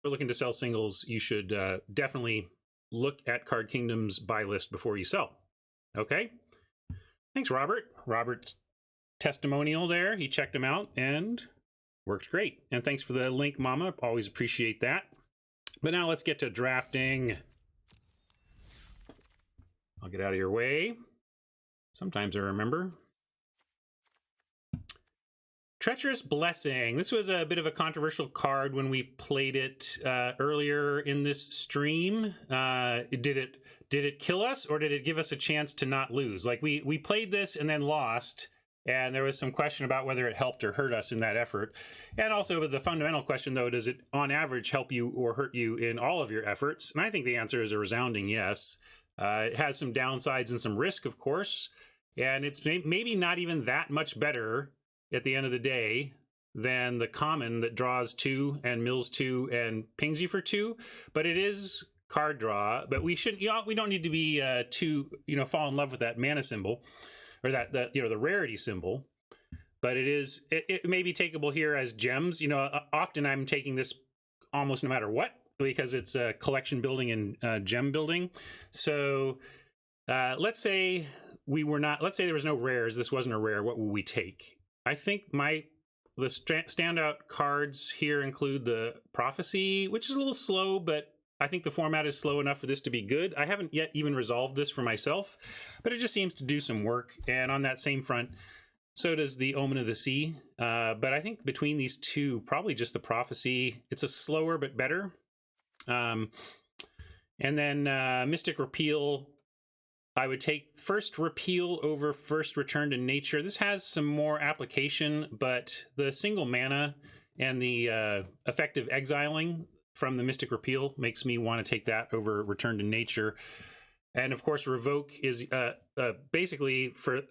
you're looking to sell singles, you should definitely look at Card Kingdom's buy list before you sell. Okay? Thanks, Robert. Robert's testimonial there, he checked them out and worked great. And thanks for the link, Mama. Always appreciate that. But now let's get to drafting. I'll get out of your way. Sometimes I remember. Treacherous Blessing. This was a bit of a controversial card when we played it earlier in this stream. Did it kill us, or did it give us a chance to not lose? Like we played this and then lost, and there was some question about whether it helped or hurt us in that effort. And also the fundamental question, though, does it on average help you or hurt you in all of your efforts? And I think the answer is a resounding yes. It has some downsides and some risk, of course, and it's maybe not even that much better at the end of the day than the common that draws 2 and mills 2 and pings you for 2, but it is card draw. But we shouldn't, we don't need to be too, fall in love with that mana symbol or that the rarity symbol. But it may be takeable here as gems. Often I'm taking this almost no matter what, because it's a collection building and gem building. So let's say there was no rares, this wasn't a rare, what would we take? I think the standout cards here include the Prophecy, which is a little slow, but I think the format is slow enough for this to be good. I haven't yet even resolved this for myself, but it just seems to do some work. And on that same front, so does the Omen of the Sea. But I think between these two, probably just the Prophecy. It's a slower but better. And then Mystic Repeal. I would take first Repeal over first Return to Nature. This has some more application, but the single mana and the effective exiling from the Mystic Repeal makes me want to take that over Return to Nature. And of course, Revoke is basically for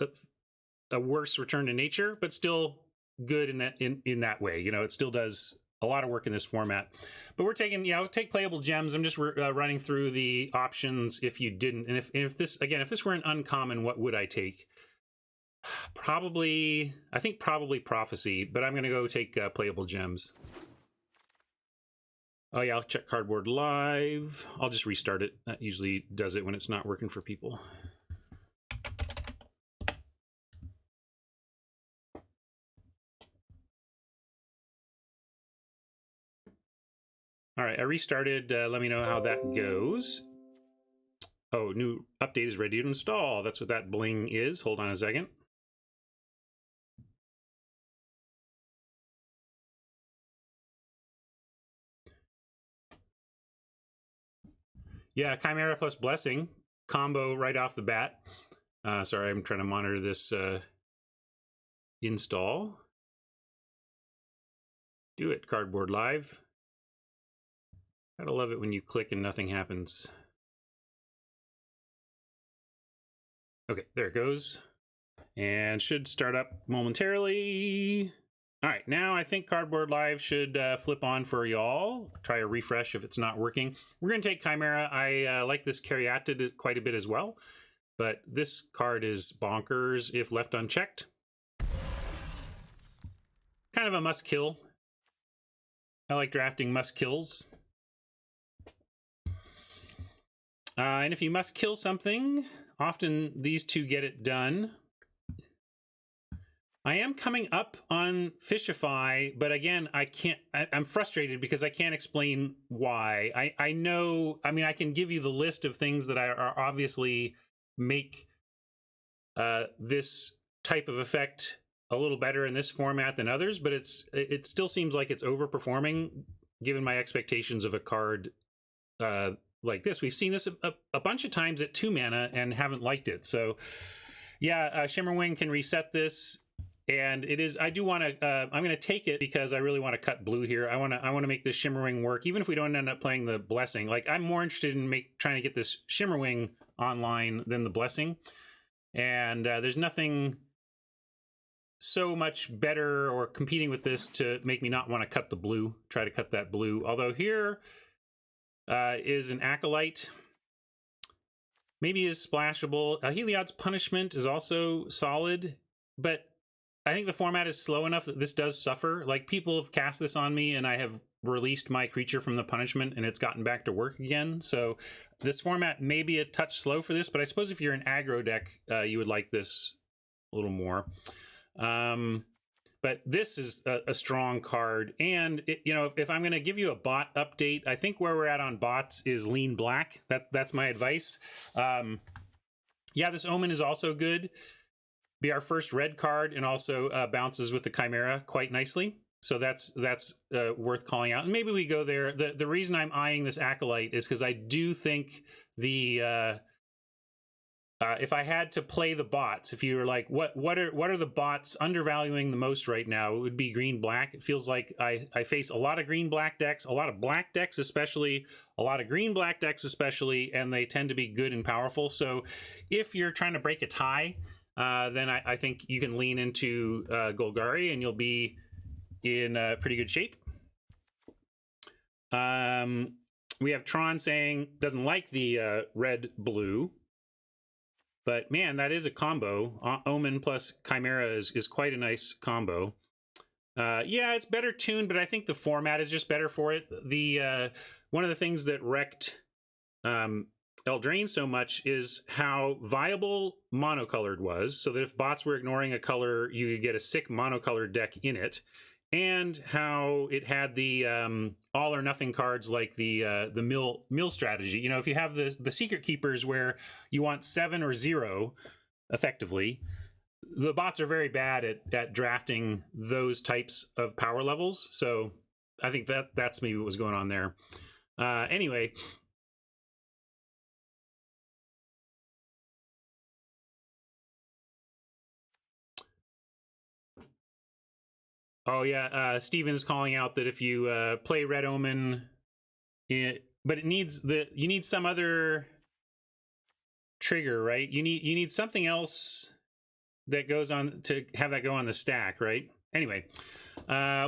a worse Return to Nature, but still good in that way. It still does a lot of work in this format. But we're taking, take playable gems. I'm just running through the options if you didn't. And if this were an uncommon, what would I take? Probably Prophecy, but I'm going to go take playable gems. Oh yeah, I'll check Cardboard Live. I'll just restart it. That usually does it when it's not working for people. All right, I restarted. Let me know how that goes. Oh, new update is ready to install. That's what that bling is. Hold on a second. Yeah, Chimera plus Blessing combo right off the bat. Sorry, I'm trying to monitor this install. Do it, Cardboard Live. Gotta love it when you click and nothing happens. Okay, there it goes. And should start up momentarily. All right, now I think Cardboard Live should flip on for y'all. Try a refresh if it's not working. We're gonna take Chimera. I like this Caryatid quite a bit as well, but this card is bonkers if left unchecked. Kind of a must kill. I like drafting must kills. And if you must kill something, often these two get it done. I am coming up on Fishify, but again, I'm frustrated because I can't explain why. I know, I can give you the list of things that are obviously make this type of effect a little better in this format than others, but it still seems like it's overperforming given my expectations of a card like this. We've seen this a bunch of times at 2 mana and haven't liked it. So yeah, Shimmerwing can reset this, and it is, I do want to, I'm going to take it because I really want to cut blue here. I want to make this Shimmerwing work, even if we don't end up playing the Blessing. Like, I'm more interested in trying to get this Shimmerwing online than the Blessing. And there's nothing so much better or competing with this to make me not want to cut the blue, try to cut that blue. Although here is an Acolyte. Maybe is splashable. Heliod's Punishment is also solid, but I think the format is slow enough that this does suffer. Like, people have cast this on me and I have released my creature from the punishment and it's gotten back to work again. So this format may be a touch slow for this, but I suppose if you're an aggro deck, you would like this a little more. But this is a strong card. And, if I'm going to give you a bot update, I think where we're at on bots is lean black. That's my advice. Yeah, this Omen is also good. Be our first red card and also bounces with the Chimera quite nicely. So that's worth calling out. And maybe we go there. The reason I'm eyeing this Acolyte is because I do think the... if I had to play the bots, if you were like, what are the bots undervaluing the most right now, it would be green black. It feels like I face a lot of green black decks, a lot of black decks especially, a lot of green black decks especially, and they tend to be good and powerful. So if you're trying to break a tie, then I think you can lean into Golgari and you'll be in pretty good shape. We have Tron saying doesn't like the red blue. But man, that is a combo. Omen plus Chimera is quite a nice combo. Yeah, it's better tuned, but I think the format is just better for it. The one of the things that wrecked Eldraine so much is how viable monocolored was, so that if bots were ignoring a color, you could get a sick monocolored deck in it, and how it had the all or nothing cards like the mill strategy. If you have the secret keepers where you want 7 or 0 effectively, the bots are very bad at drafting those types of power levels. So I think that's maybe what was going on there. Anyway. Oh yeah, Steven is calling out that if you play Red Omen, but you need some other trigger, right? You need something else that goes on to have that go on the stack, right? Anyway,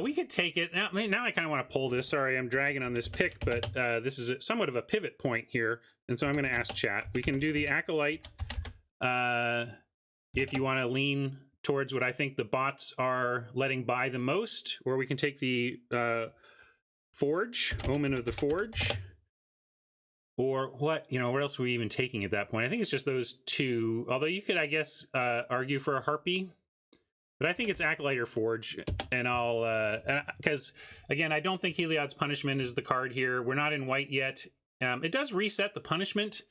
we could take it now. Now I kind of want to pull this. Sorry, I'm dragging on this pick, but this is somewhat of a pivot point here, and so I'm going to ask chat. We can do the Acolyte if you want to lean towards what I think the bots are letting buy the most, or we can take the Forge, Omen of the Forge, or what else are we even taking at that point? I think it's just those two, although you could, I guess, argue for a Harpy, but I think it's Acolyte or Forge, and I'll, because again, I don't think Heliod's Punishment is the card here. We're not in white yet. It does reset the punishment,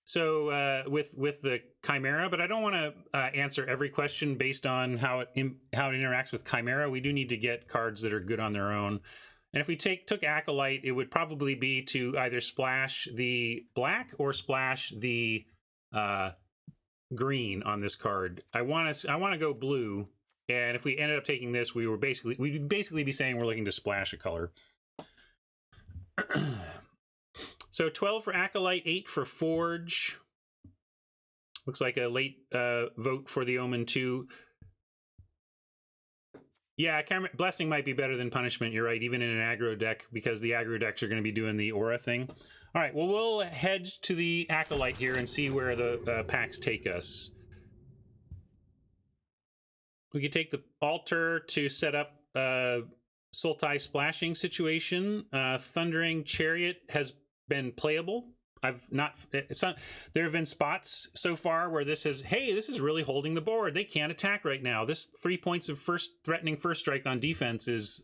so with the Chimera, but I don't want to answer every question based on how it interacts with Chimera. We do need to get cards that are good on their own. And if we took Acolyte, it would probably be to either splash the black or splash the green on this card. I want to go blue, and if we ended up taking this, we'd basically be saying we're looking to splash a color. So 12 for Acolyte, 8 for Forge. Looks like a late vote for the Omen 2. Yeah, Blessing might be better than Punishment, you're right, even in an aggro deck, because the aggro decks are going to be doing the aura thing. All right, well, we'll hedge to the Acolyte here and see where the packs take us. We could take the Altar to set up a Sultai splashing situation. Thundering Chariot has been playable. There have been spots so far where this is really holding the board. They can't attack right now. This 3 points of threatening first strike on defense is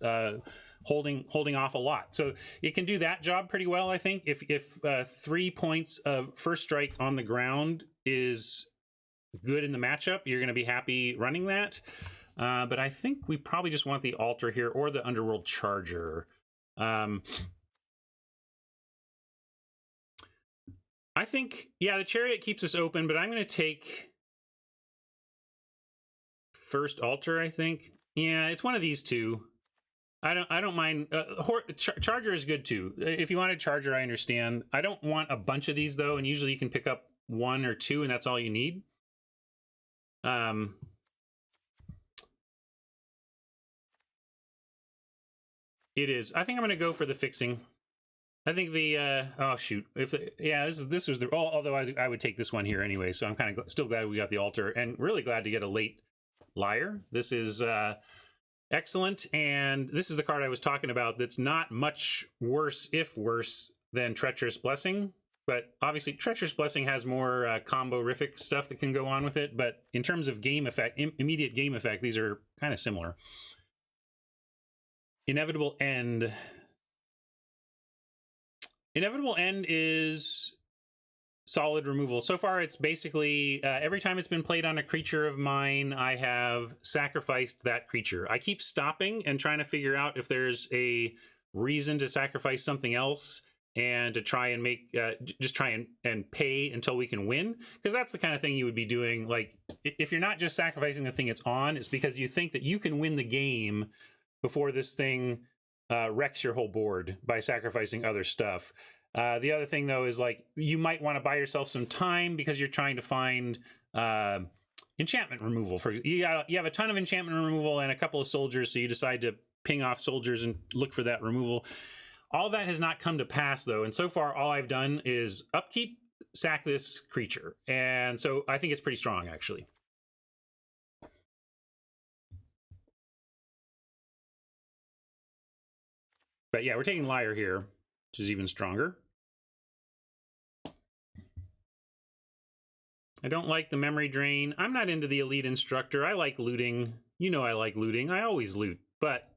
holding off a lot. So it can do that job pretty well, I think. If 3 points of first strike on the ground is good in the matchup, you're going to be happy running that. But I think we probably just want the Altar here or the Underworld Charger. I think, yeah, the Chariot keeps us open, but I'm going to take first Altar, I think. Yeah, it's one of these two. I don't mind. Charger is good too. If you wanted Charger, I understand. I don't want a bunch of these though, and usually you can pick up 1 or 2 and that's all you need. It is. I think I'm going to go for the fixing. I think the oh shoot, this was the although I would take this one here anyway, so I'm kind of still glad we got the Altar, and really glad to get a late Liar. This is excellent. And this is the card I was talking about that's not much worse, if worse, than Treacherous Blessing. But obviously, Treacherous Blessing has more combo-rific stuff that can go on with it. But in terms of game effect, immediate game effect, these are kind of similar. Inevitable End. Inevitable End is solid removal. So far, it's basically every time it's been played on a creature of mine, I have sacrificed that creature. I keep stopping and trying to figure out if there's a reason to sacrifice something else and to try and make just try and pay until we can win, because that's the kind of thing you would be doing. Like, if you're not just sacrificing the thing it's on, it's because you think that you can win the game before this thing wrecks your whole board by sacrificing other stuff. The other thing, though, is like you might want to buy yourself some time because you're trying to find enchantment removal. For you have a ton of enchantment removal and a couple of soldiers, so you decide to ping off soldiers and look for that removal. All that has not come to pass, though, and so far all I've done is upkeep, sack this creature, and so I think it's pretty strong, actually. But yeah, we're taking Liar here, which is even stronger. I don't like the memory drain. I'm not into the elite instructor. I like looting. You know I like looting. I always loot, but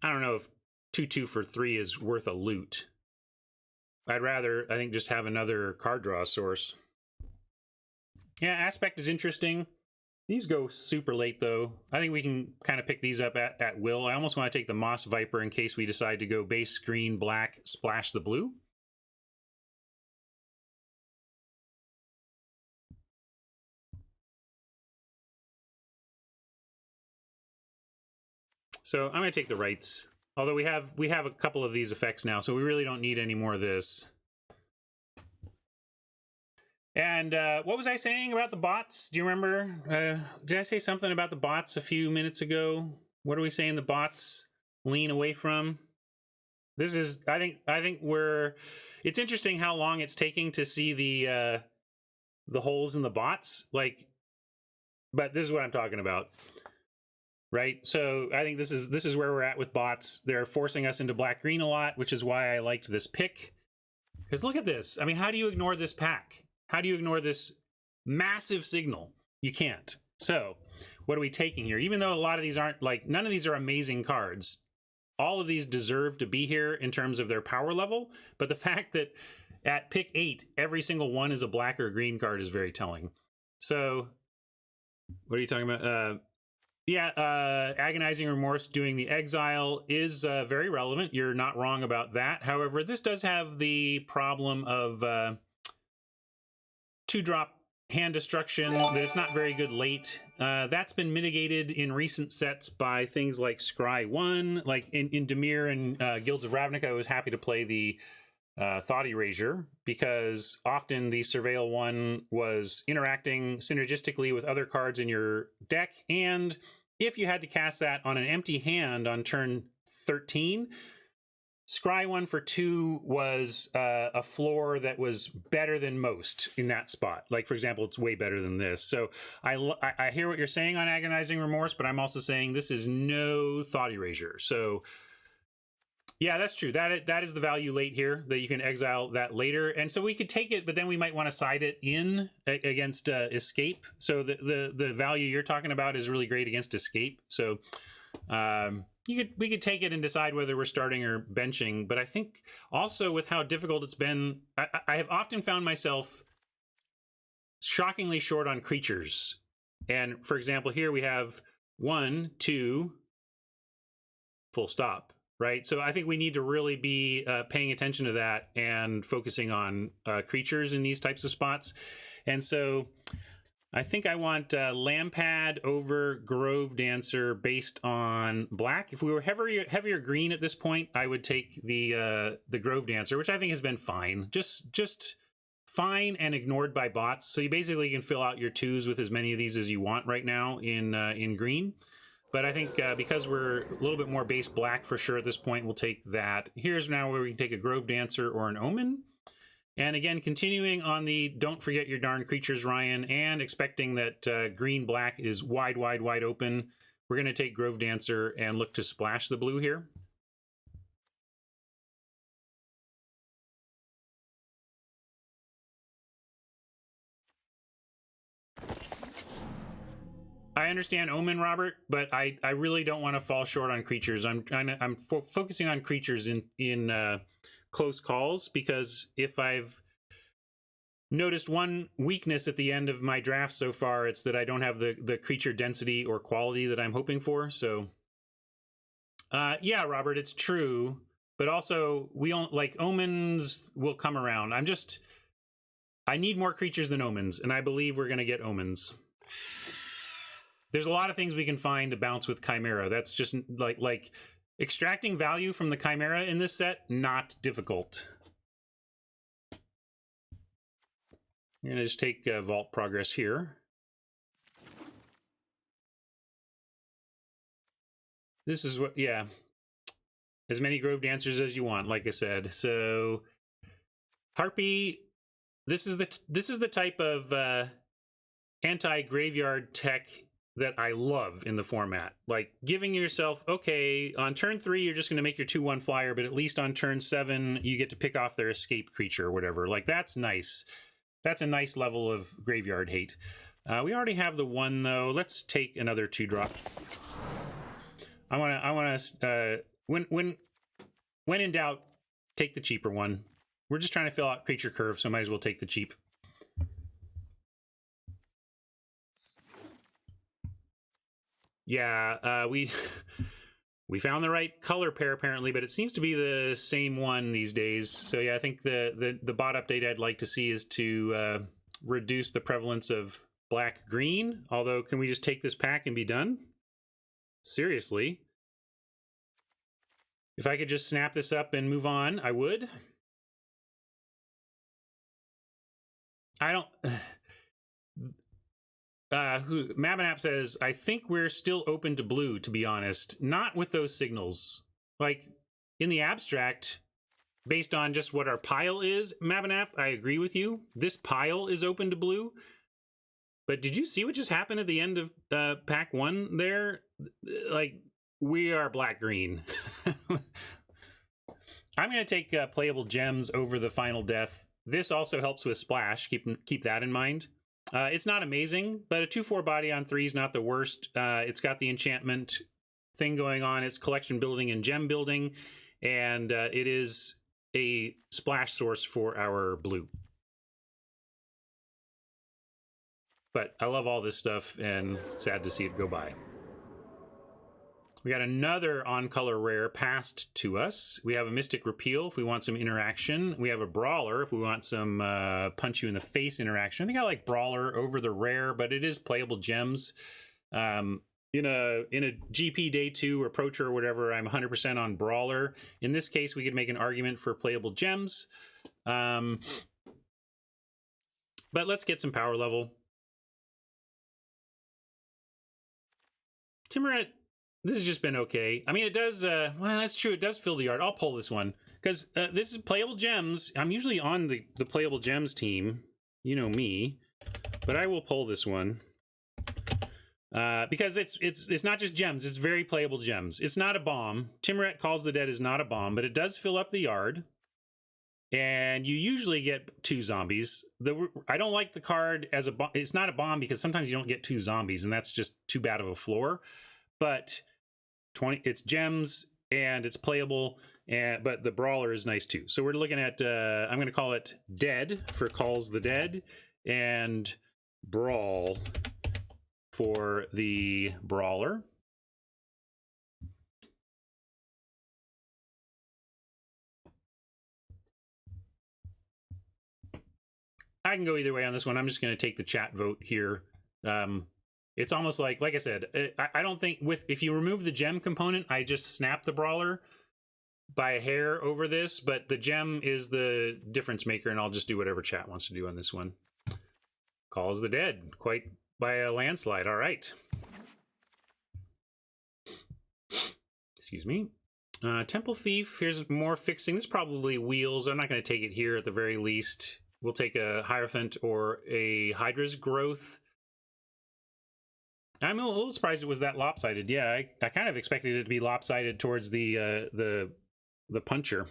I don't know if 2/2 for 3 is worth a loot. I'd rather, I think, just have another card draw source. Yeah, Aspect is interesting. These go super late, though. I think we can kind of pick these up at will. I almost want to take the Moss Viper in case we decide to go base green, black, splash the blue. So I'm going to take the rights. Although we have a couple of these effects now, so we really don't need any more of this. And what was I saying about the bots? Do you remember? Did I say something about the bots a few minutes ago? What are we saying the bots lean away from? This is, I think we're, it's interesting how long it's taking to see the holes in the bots. Like, but this is what I'm talking about. Right, so I think this is where we're at with bots. They're forcing us into black-green a lot, which is why I liked this pick. Because look at this. I mean, how do you ignore this pack? How do you ignore this massive signal? You can't. So what are we taking here? Even though a lot of these aren't, like, none of these are amazing cards. All of these deserve to be here in terms of their power level. But the fact that at pick 8, every single one is a black or green card is very telling. So what are you talking about? Yeah, Agonizing Remorse doing the exile is very relevant. You're not wrong about that. However, this does have the problem of 2-drop hand destruction, that it's not very good late. That's been mitigated in recent sets by things like Scry 1. Like in Dimir and Guilds of Ravnica, I was happy to play the Thought Erasure, because often the Surveil 1 was interacting synergistically with other cards in your deck, and if you had to cast that on an empty hand on turn 13, Scry 1 for 2 was a floor that was better than most in that spot. Like, for example, it's way better than this. So I hear what you're saying on Agonizing Remorse, but I'm also saying this is no Thought Erasure. So yeah, that's true. That is the value late here, that you can exile that later. And so we could take it, but then we might want to side it in against Escape. So the value you're talking about is really great against Escape. So we could take it and decide whether we're starting or benching. But I think also with how difficult it's been, I have often found myself shockingly short on creatures. And for example, here we have 1, 2, full stop. Right, so I think we need to really be paying attention to that and focusing on creatures in these types of spots. And so I think I want Lampad over Grove Dancer based on black. If we were heavier green at this point, I would take the Grove Dancer, which I think has been fine, just fine and ignored by bots. So you basically can fill out your 2s with as many of these as you want right now in green. But I think because we're a little bit more base black for sure at this point, we'll take that. Here's now where we can take a Grove Dancer or an Omen. And again, continuing on the don't forget your darn creatures, Ryan, and expecting that green-black is wide, wide, wide open, we're going to take Grove Dancer and look to splash the blue here. I understand Omen, Robert, but I really don't want to fall short on creatures. I'm focusing on creatures in close calls, because if I've noticed one weakness at the end of my draft so far, it's that I don't have the creature density or quality that I'm hoping for. So yeah, Robert, it's true, but also we don't like omens will come around. I need more creatures than omens, and I believe we're going to get omens. There's a lot of things we can find to bounce with Chimera. That's just like extracting value from the Chimera in this set, not difficult. I'm going to just take Vault Progress here. This is what, yeah. As many Grove Dancers as you want, like I said. So, Harpy, this is the type of anti-graveyard tech that I love in the format. Like giving yourself, okay, on turn 3 you're just going to make your 2/1 flyer, but at least on turn 7 you get to pick off their escape creature or whatever. Like that's nice. That's a nice level of graveyard hate. We already have the 1 though. Let's take another 2-drop. I want to when in doubt, take the cheaper one. We're just trying to fill out creature curve, so might as well take the cheap. Yeah, we found the right color pair apparently, but it seems to be the same one these days. So yeah, I think the bot update I'd like to see is to reduce the prevalence of black-green. Although, can we just take this pack and be done? Seriously. If I could just snap this up and move on, I would. I don't... Mabinap says, I think we're still open to blue, to be honest. Not with those signals. Like, in the abstract, based on just what our pile is, Mabinap, I agree with you. This pile is open to blue. But did you see what just happened at the end of pack 1 there? Like, we are black-green. I'm going to take playable gems over the final death. This also helps with splash. Keep that in mind. It's not amazing, but a 2/4 body on 3 is not the worst. It's got the enchantment thing going on. It's collection building and gem building, and it is a splash source for our blue. But I love all this stuff, and sad to see it go by. We got another on-color rare passed to us. We have a Mystic Repeal if we want some interaction. We have a Brawler if we want some punch-you-in-the-face interaction. I think I like Brawler over the rare, but it is playable gems. In a GP Day 2 or Pro Tour or whatever, I'm 100% on Brawler. In this case, we could make an argument for playable gems. But let's get some power level. Timuret, this has just been okay. I mean, it does, well, that's true. It does fill the yard. I'll pull this one because this is playable gems. I'm usually on the playable gems team. You know me, but I will pull this one because it's not just gems. It's very playable gems. It's not a bomb. Timuret Calls the Dead is not a bomb, but it does fill up the yard. And you usually get 2 zombies. I don't like the card as a bomb. It's not a bomb because sometimes you don't get 2 zombies, and that's just too bad of a floor. But it's gems and it's playable, but the Brawler is nice too. So we're looking at I'm going to call it Dead for Calls the Dead, and Brawl for the Brawler. I can go either way on this one. I'm just going to take the chat vote here. It's almost like I said, I don't think if you remove the gem component, I just snap the Brawler by a hair over this, but the gem is the difference maker, and I'll just do whatever chat wants to do on this one. Calls the Dead, quite by a landslide. All right. Excuse me. Temple Thief, here's more fixing. This is probably wheels. I'm not going to take it here at the very least. We'll take a Hierophant or a Hydra's Growth. I'm a little surprised it was that lopsided. Yeah, I kind of expected it to be lopsided towards the puncher.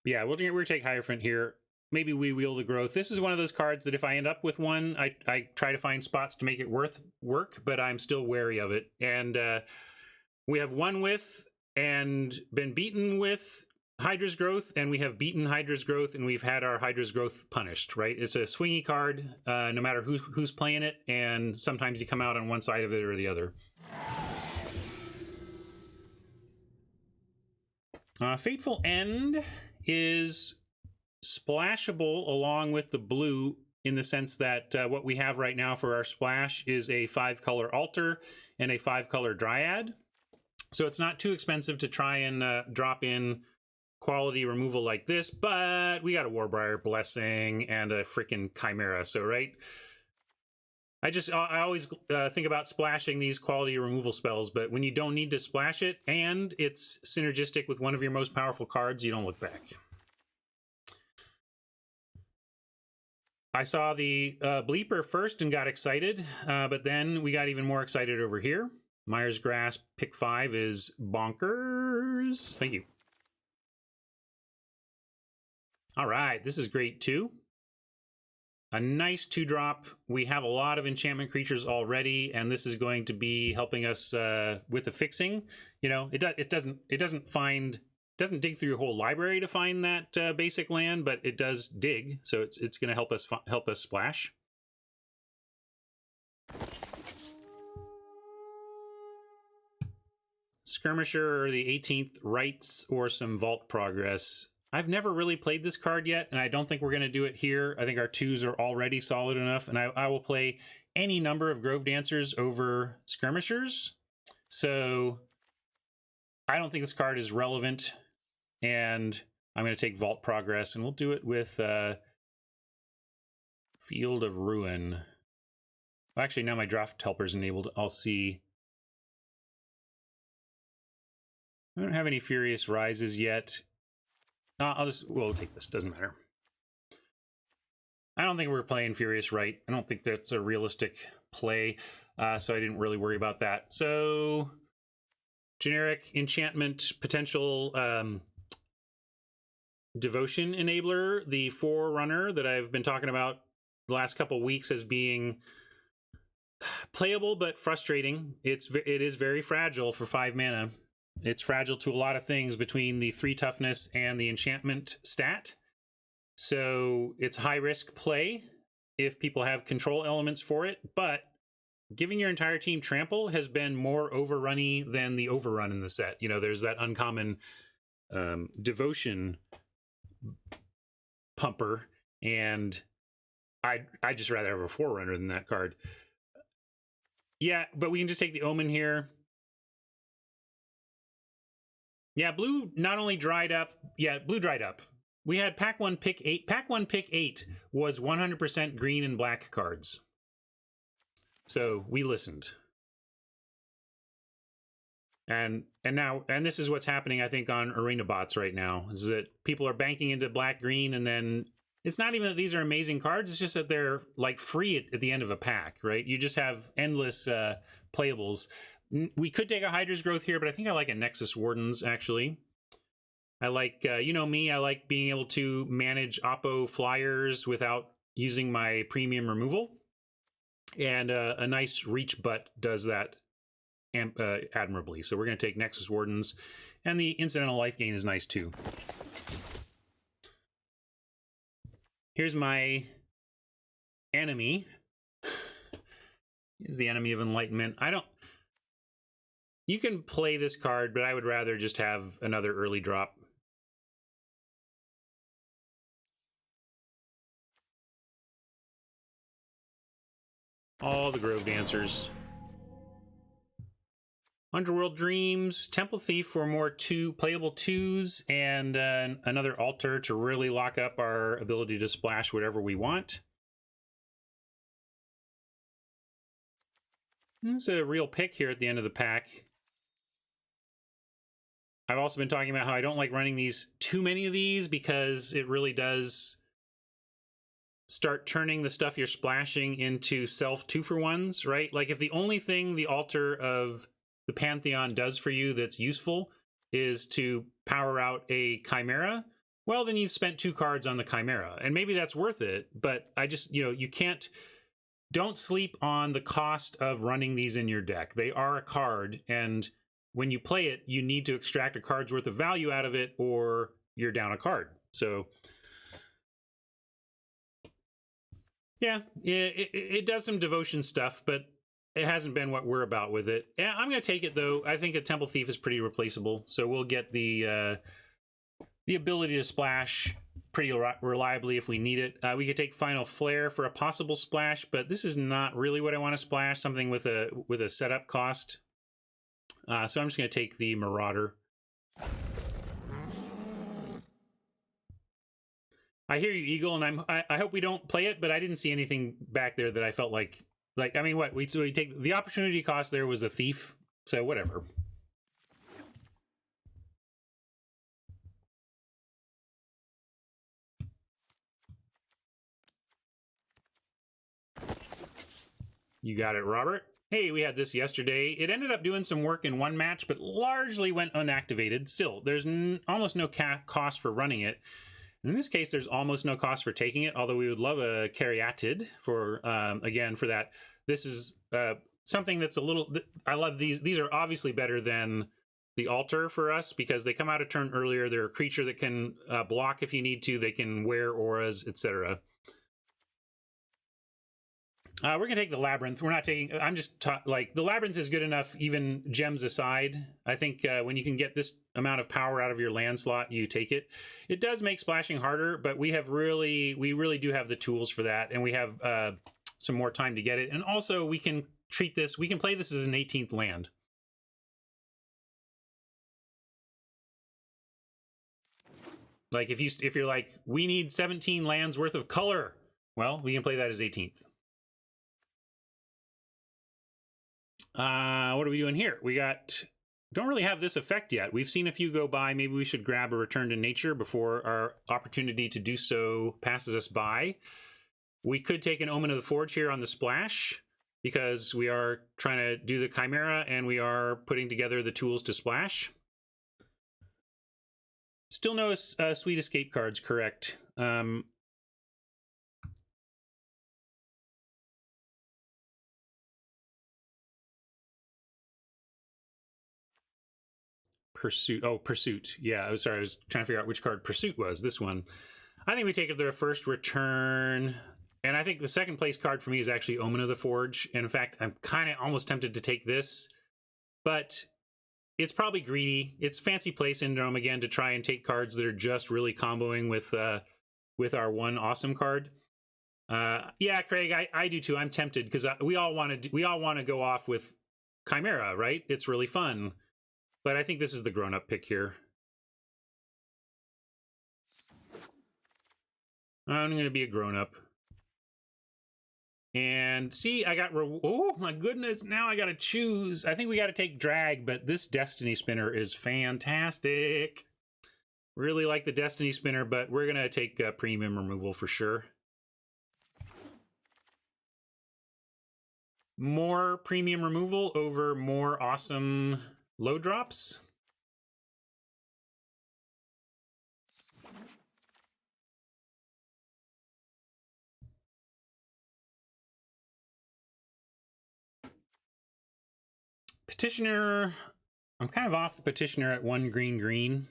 Yeah, we're gonna take Hierophant here. Maybe we wheel the Growth. This is one of those cards that if I end up with one, I try to find spots to make it work, but I'm still wary of it. And we have won with and been beaten with Hydra's Growth, and we have beaten Hydra's Growth, and we've had our Hydra's Growth punished, right? It's a swingy card, no matter who's playing it, and sometimes you come out on one side of it or the other. Fateful End is splashable along with the blue in the sense that what we have right now for our splash is a 5-color altar and a 5-color dryad. So it's not too expensive to try and drop in quality removal like this, but we got a Warbriar Blessing and a freaking Chimera. So, right? I always think about splashing these quality removal spells, but when you don't need to splash it and it's synergistic with one of your most powerful cards, you don't look back. I saw the bleeper first and got excited, but then we got even more excited over here. Myers Grasp, pick 5 is bonkers. Thank you. All right, this is great too. A nice 2-drop. We have a lot of enchantment creatures already, and this is going to be helping us with the fixing. You know, it doesn't dig through your whole library to find that basic land, but it does dig, so it's going to help us splash. Skirmisher or the 18th Rights or some Vault Progress. I've never really played this card yet, and I don't think we're going to do it here. I think our 2s are already solid enough, and I will play any number of Grove Dancers over Skirmishers. So I don't think this card is relevant, and I'm going to take Vault Progress, and we'll do it with Field of Ruin. Well, actually, now my Draft Helper's enabled. I'll see. I don't have any Furious Rises yet. We'll take this, doesn't matter. I don't think we're playing Furious Right. I don't think that's a realistic play, so I didn't really worry about that. So, generic enchantment potential devotion enabler, the Forerunner that I've been talking about the last couple weeks as being playable but frustrating. It is very fragile for 5 mana. It's fragile to a lot of things between the 3 toughness and the enchantment stat. So it's high risk play if people have control elements for it, but giving your entire team trample has been more overrunny than the overrun in the set. You know, there's that uncommon devotion pumper, and I just rather have a Forerunner than that card. Yeah, but we can just take the Omen here. Yeah, blue not only dried up, blue dried up. We had pack 1, pick 8. Pack 1, pick 8 was 100% green and black cards. So we listened. And this is what's happening, I think, on Arena Bots right now, is that people are banking into black-green, and then it's not even that these are amazing cards, it's just that they're like free at the end of a pack, right? You just have endless playables. We could take a Hydra's Growth here, but I think I like a Nexus Wardens, actually. I like, you know me, I like being able to manage Oppo flyers without using my premium removal. And a nice Reach Butt does that admirably. So we're going to take Nexus Wardens. And the incidental life gain is nice, too. Here's my enemy. Is the enemy of enlightenment. You can play this card, but I would rather just have another early drop. All the Grove Dancers. Underworld Dreams, Temple Thief for more playable 2s, and another altar to really lock up our ability to splash whatever we want. It's a real pick here at the end of the pack. I've also been talking about how I don't like running too many of these because it really does start turning the stuff you're splashing into self 2-for-1s, right? Like if the only thing the altar of the Pantheon does for you that's useful is to power out a Chimera, well, then you've spent 2 cards on the Chimera, and maybe that's worth it, but I just, you can't, don't sleep on the cost of running these in your deck. They are a card, and when you play it, you need to extract a card's worth of value out of it, or you're down a card. So yeah, it does some devotion stuff, but it hasn't been what we're about with it. Yeah, I'm going to take it, though. I think a Temple Thief is pretty replaceable, so we'll get the ability to splash pretty reliably if we need it. We could take Final Flare for a possible splash, but this is not really what I want to splash, something with a setup cost. So I'm just going to take the Marauder. I hear you, Eagle, and I hope we don't play it, but I didn't see anything back there that I felt like I mean, what we take the opportunity cost there was a thief, so whatever. You got it, Robert. Hey, we had this yesterday. It ended up doing some work in one match, but largely went unactivated. Still, there's almost no cost for running it. In this case, there's almost no cost for taking it, although we would love a Caryatid for, again, for that. This is something that's a little... I love these. These are obviously better than the Altar for us because they come out a turn earlier. They're a creature that can block if you need to. They can wear auras, etc. We're going to take the Labyrinth. We're not taking... I'm just... like, the Labyrinth is good enough, even gems aside. I think when you can get this amount of power out of your land slot, you take it. It does make splashing harder, but we really do have the tools for that, and we have some more time to get it. And also, we can treat this... We can play this as an 18th land. Like, if you're like, we need 17 lands worth of color, well, we can play that as 18th. What are we doing here? We don't really have this effect yet. We've seen a few go by. Maybe we should grab a Return to Nature before our opportunity to do so passes us by. We could take an Omen of the Forge here on the splash because we are trying to do the Chimera and we are putting together the tools to splash. Still no Sweet Escape cards, correct. Pursuit. Oh, Pursuit. Yeah, I was sorry. I was trying to figure out which card Pursuit was. This one. I think we take it their first return. And I think the second place card for me is actually Omen of the Forge. And in fact, I'm kind of almost tempted to take this. But it's probably greedy. It's Fancy Play Syndrome again to try and take cards that are just really comboing with our one awesome card. Yeah, Craig, I do too. I'm tempted because we all want to go off with Chimera, right? It's really fun. But I think this is the grown-up pick here. I'm going to be a grown-up. And see, I got... oh, my goodness. Now I got to choose. I think we got to take Drag, but this Destiny Spinner is fantastic. Really like the Destiny Spinner, but we're going to take premium removal for sure. More premium removal over more awesome... low drops. Petitioner. I'm kind of off the Petitioner at 1 green.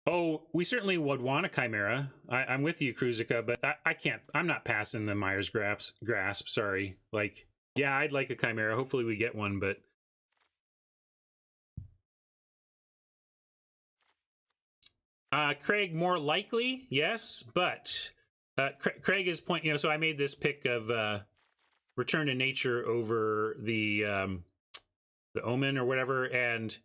Oh, we certainly would want a Chimera. I'm with you, Kruzica, but I can't. I'm not passing the Myers Grasp. Sorry. Like, yeah, I'd like a Chimera. Hopefully we get one, but... Craig, more likely, yes, but Craig is pointing, so I made this pick of Return to Nature over the Omen or whatever, and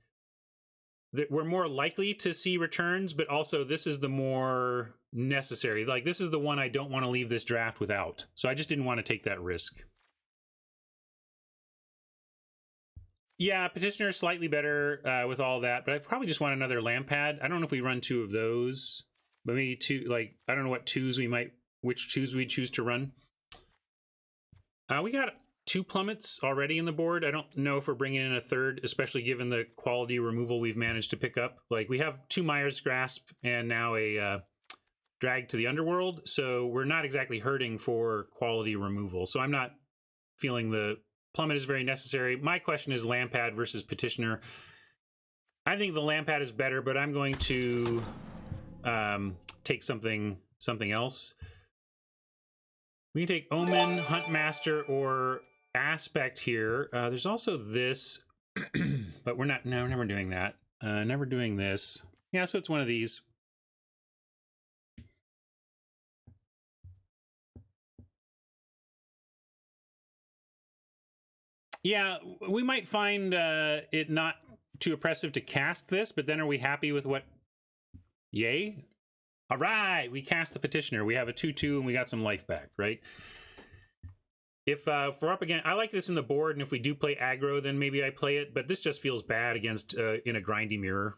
we're more likely to see returns, but also this is the more necessary. Like, this is the one I don't want to leave this draft without, so I just didn't want to take that risk. Yeah, Petitioner is slightly better with all that, but I probably just want another lamp pad. I don't know if we run 2 of those, but maybe 2. Like, I don't know what which 2s we choose to run. We got 2 plummets already in the board. I don't know if we're bringing in a third, especially given the quality removal we've managed to pick up. Like, we have 2 Myers Grasp and now a Drag to the Underworld, so we're not exactly hurting for quality removal. So I'm not feeling the plummet is very necessary. My question is lamp pad versus Petitioner. I think the lamp pad is better, but I'm going to take something else. We can take Omen, Huntmaster, or Aspect here. There's also this, but we're not. No, never doing that. Never doing this. Yeah, so it's one of these. Yeah, we might find it not too oppressive to cast this, but then are we happy with what? Yay! All right, we cast the Petitioner. We have a 2/2 and we got some life back, right? If we're up again, I like this in the board, and if we do play aggro, then maybe I play it, but this just feels bad against in a grindy mirror.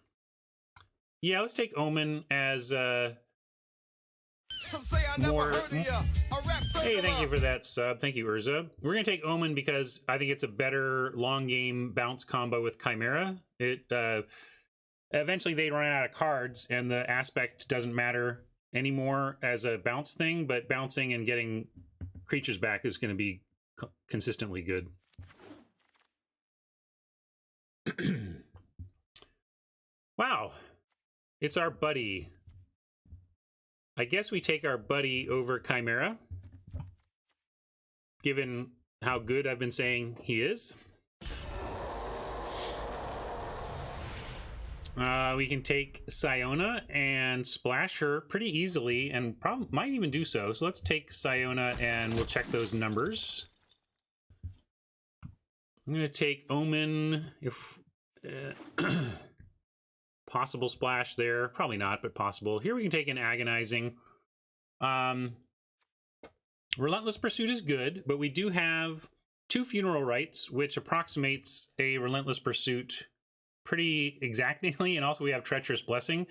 Yeah, let's take Omen as more. Hey, thank you for that sub. Thank you, Urza. We're going to take Omen because I think it's a better long game bounce combo with Chimera. It eventually they run out of cards, and the aspect doesn't matter anymore as a bounce thing, but bouncing and getting creatures back is going to be consistently good. Wow. It's our buddy. I guess we take our buddy over Chimera, given how good I've been saying he is. We can take Siona and splash her pretty easily, and probably might even do so. So let's take Siona and we'll check those numbers. I'm going to take Omen, if possible splash there. Probably not, but possible. Here we can take an Agonizing. Relentless Pursuit is good, but we do have 2 Funeral Rites, which approximates a Relentless Pursuit pretty exactingly, and also we have Treacherous Blessing.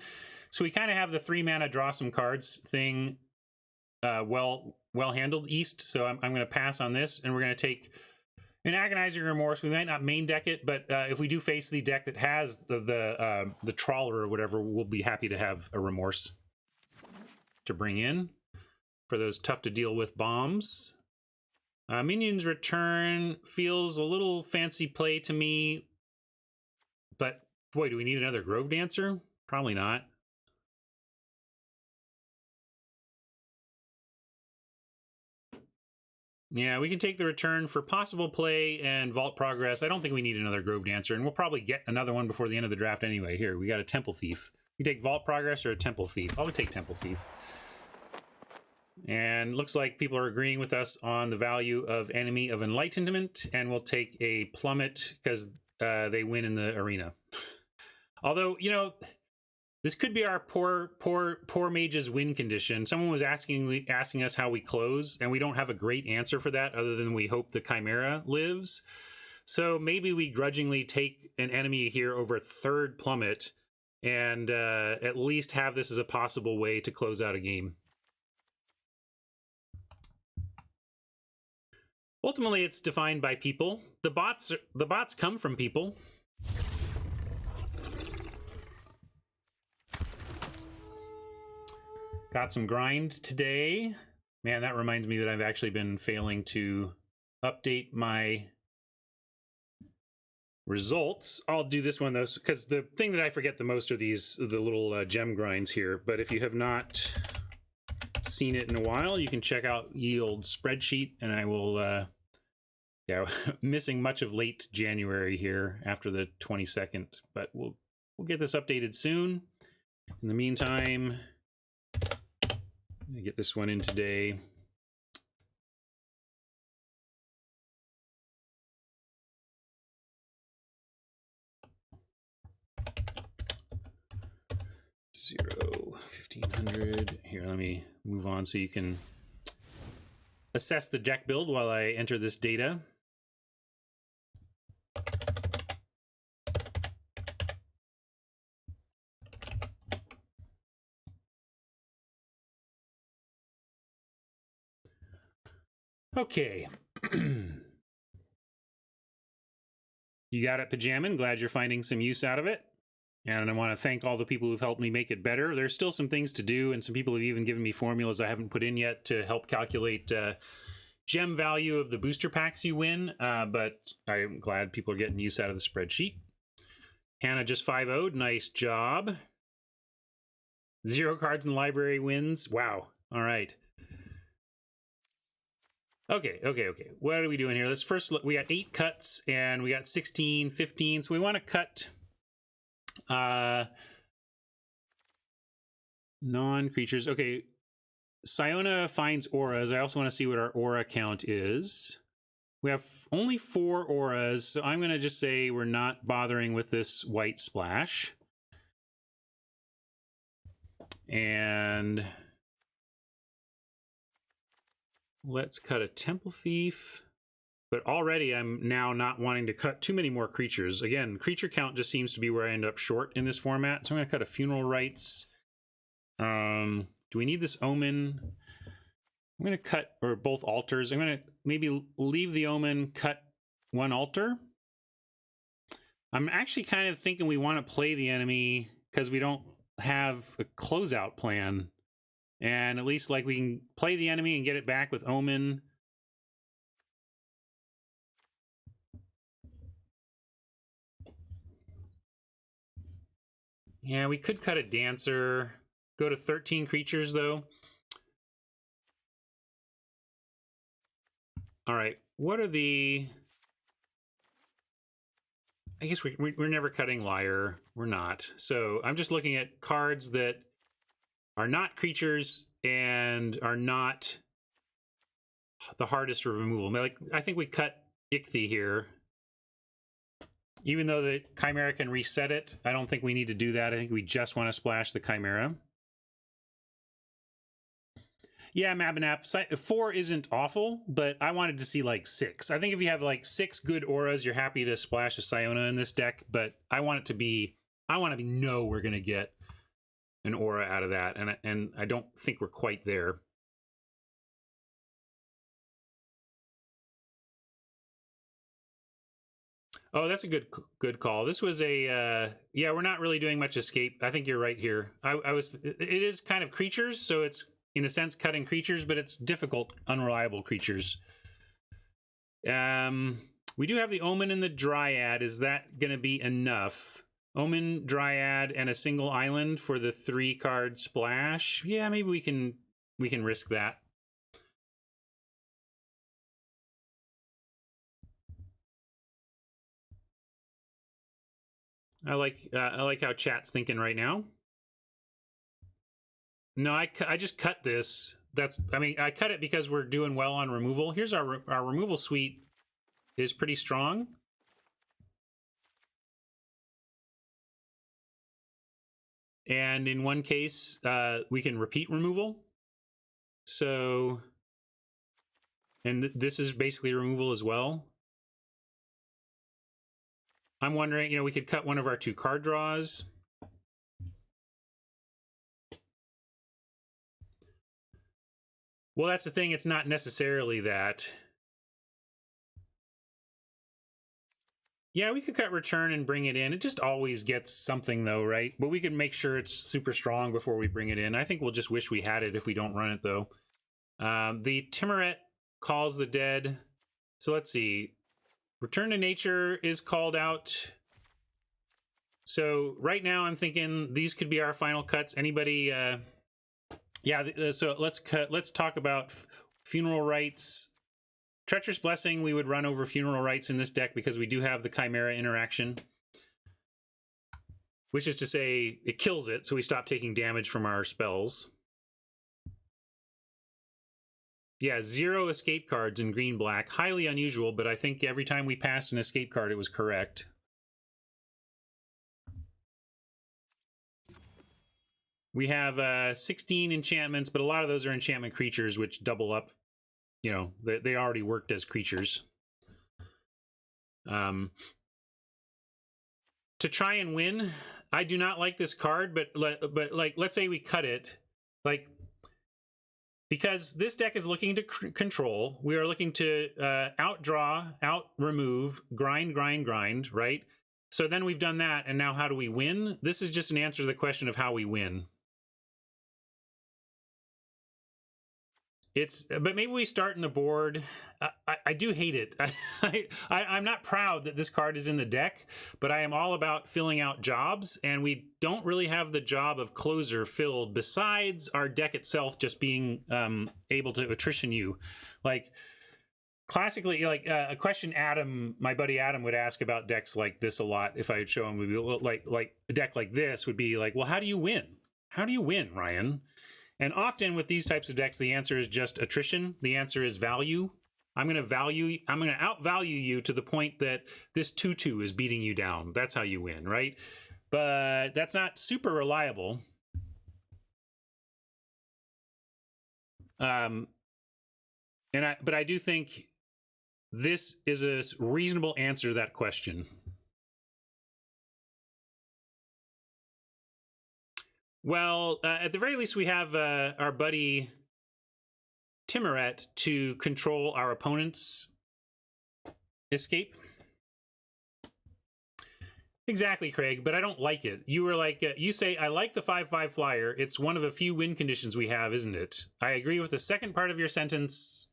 So we kind of have the 3 mana draw some cards thing well handled East, so I'm going to pass on this, and we're going to take an Agonizing Remorse. We might not main deck it, but if we do face the deck that has the Trawler or whatever, we'll be happy to have a Remorse to bring in for those tough to deal with bombs. Minions Return feels a little fancy play to me, but boy, do we need another Grove Dancer? Probably not. Yeah, we can take the return for possible play and Vault Progress. I don't think we need another Grove Dancer, and we'll probably get another one before the end of the draft anyway. Here, we got a Temple Thief. We take Vault Progress or a Temple Thief. I'll take Temple Thief. And looks like people are agreeing with us on the value of Enemy of Enlightenment, and we'll take a Plummet because they win in the arena. Although, you know, this could be our poor mage's win condition. Someone was asking us how we close, and we don't have a great answer for that other than we hope the Chimera lives. So maybe we grudgingly take an enemy here over 3rd Plummet and at least have this as a possible way to close out a game. Ultimately, it's defined by people. The bots come from people. Got some grind today. Man, that reminds me that I've actually been failing to update my results. I'll do this one though, because the thing that I forget the most are the little gem grinds here. But if you have not seen it in a while, you can check out Yield spreadsheet, and I will yeah, missing much of late January here after the 22nd, but we'll get this updated soon. In the meantime, I'm gonna get this one in today. Zero 1500. Here, let me move on so you can assess the deck build while I enter this data. Okay. You got it, Pajamin. Glad you're finding some use out of it. And I want to thank all the people who've helped me make it better. There's still some things to do, and some people have even given me formulas I haven't put in yet to help calculate gem value of the booster packs you win, but I'm glad people are getting use out of the spreadsheet. Hannah just 5-0'd. Nice job. 0 cards in the library wins. Wow. All right. Okay. What are we doing here? Let's first look. We got 8 cuts, and we got 16, 15. So we want to cut non-creatures. Okay. Siona finds auras. I also want to see what our aura count is. We have only 4 auras, so I'm going to just say we're not bothering with this white splash. And let's cut a Temple Thief. But already I'm now not wanting to cut too many more creatures. Again, creature count just seems to be where I end up short in this format. So I'm going to cut a Funeral Rites. Do we need this Omen? I'm going to cut, or both altars. I'm going to maybe leave the Omen, cut 1 altar. I'm actually kind of thinking we want to play the enemy because we don't have a closeout plan. And at least like we can play the enemy and get it back with Omen. Yeah, we could cut a Dancer. Go to 13 creatures, though. All right, what are the... I guess we're never cutting Liar. We're not. So I'm just looking at cards that are not creatures and are not the hardest for removal. Like, I think we cut Ichthy here. Even though the Chimera can reset it, I don't think we need to do that. I think we just want to splash the Chimera. Yeah, Mabinap, 4 isn't awful, but I wanted to see like 6. I think if you have like 6 good auras, you're happy to splash a Siona in this deck, but I want to know we're going to get an aura out of that, and I don't think we're quite there. Oh, that's a good call. This was a yeah, we're not really doing much escape. I think you're right here. It is kind of creatures, so it's in a sense cutting creatures, but it's difficult, unreliable creatures. We do have the Omen and the Dryad. Is that going to be enough? Omen, Dryad, and a single island for the 3-card splash. Yeah, maybe we can risk that. I like how chat's thinking right now. No, I just cut this. I cut it because we're doing well on removal. Here's our removal suite is pretty strong. And in one case, we can repeat removal. So, and this is basically removal as well. I'm wondering, we could cut one of our 2 card draws. Well, that's the thing. It's not necessarily that. Yeah, we could cut Return and bring it in. It just always gets something, though, right? But we can make sure it's super strong before we bring it in. I think we'll just wish we had it if we don't run it, though. The Timuret calls the dead. So let's see. Return to Nature is called out. So right now I'm thinking these could be our final cuts. Anybody... yeah, so let's talk about Funeral Rites. Treacherous Blessing, we would run over Funeral Rites in this deck because we do have the Chimera interaction. Which is to say, it kills it, so we stop taking damage from our spells. Yeah, 0 escape cards in green-black. Highly unusual, but I think every time we passed an escape card, it was correct. We have 16 enchantments, but a lot of those are enchantment creatures, which double up. They already worked as creatures. To try and win, I do not like this card, but like, let's say we cut it. Like, because this deck is looking to control, we are looking to outdraw, out-remove, grind, right? So then we've done that, and now how do we win? This is just an answer to the question of how we win. But maybe we start in the board. I do hate it. I'm not proud that this card is in the deck, but I am all about filling out jobs, and we don't really have the job of closer filled besides our deck itself just being able to attrition you. Like, classically, like a question my buddy Adam would ask about decks like this a lot if I would show him, would be like a deck like this would be like, well, how do you win? How do you win, Ryan? And often with these types of decks, the answer is just attrition. The answer is value. I'm going to outvalue you to the point that this 2/2 is beating you down. That's how you win, right? But that's not super reliable. But I do think this is a reasonable answer to that question. Well, at the very least, we have our buddy Timoret to control our opponent's escape. Exactly, Craig, but I don't like it. You were like, you say, I like the 5/5 flyer. It's one of a few win conditions we have, isn't it? I agree with the second part of your sentence.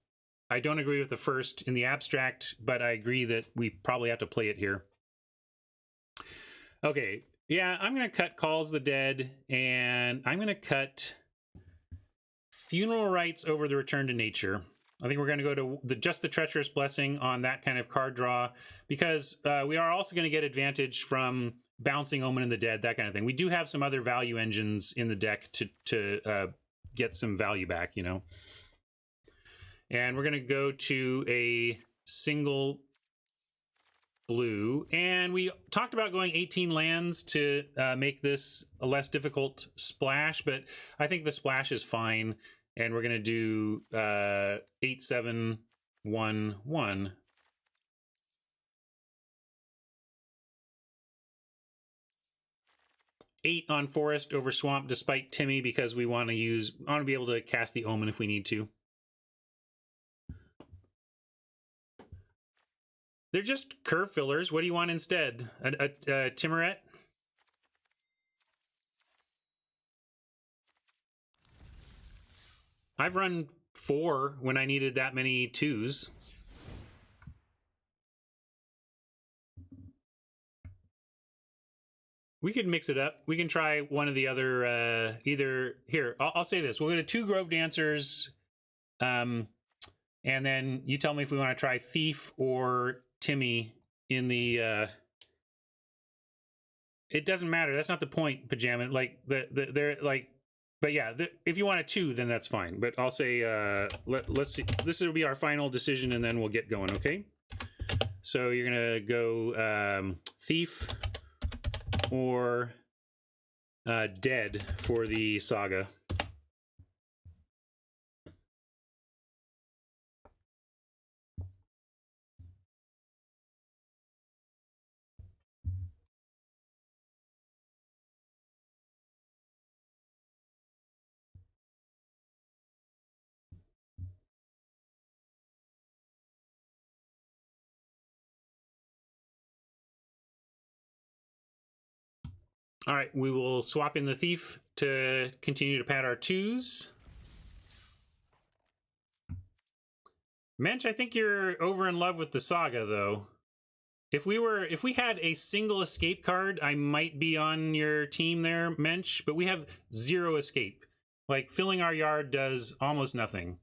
I don't agree with the first in the abstract, but I agree that we probably have to play it here. Okay. Yeah, I'm going to cut Calls the Dead, and I'm going to cut Funeral Rites over the Return to Nature. I think we're going to go to just the Treacherous Blessing on that kind of card draw, because we are also going to get advantage from bouncing Omen and the Dead, that kind of thing. We do have some other value engines in the deck to get some value back, you know. And we're going to go to a single blue, and we talked about going 18 lands to make this a less difficult splash, but I think the splash is fine, and we're going to do 8-7-1-1. Eight on Forest over Swamp, despite Timmy, because we want to be able to cast the Omen if we need to. They're just curve fillers. What do you want instead? A Timoret? I've run 4 when I needed that many 2s. We could mix it up. We can try one of the other, either... Here, I'll say this. We'll go to 2 Grove Dancers, and then you tell me if we want to try Thief or Timmy in the... It doesn't matter. That's not the point, Pajama. Like, they're like... But yeah, if you want to 2, then that's fine. But I'll say, let's see. This will be our final decision, and then we'll get going, okay? So you're going to go Thief or Dead for the Saga. All right, we will swap in the Thief to continue to pad our 2s. Mensch, I think you're over in love with the Saga, though. If we had a single escape card, I might be on your team there, Mensch, but we have 0 escape. Like, filling our yard does almost nothing.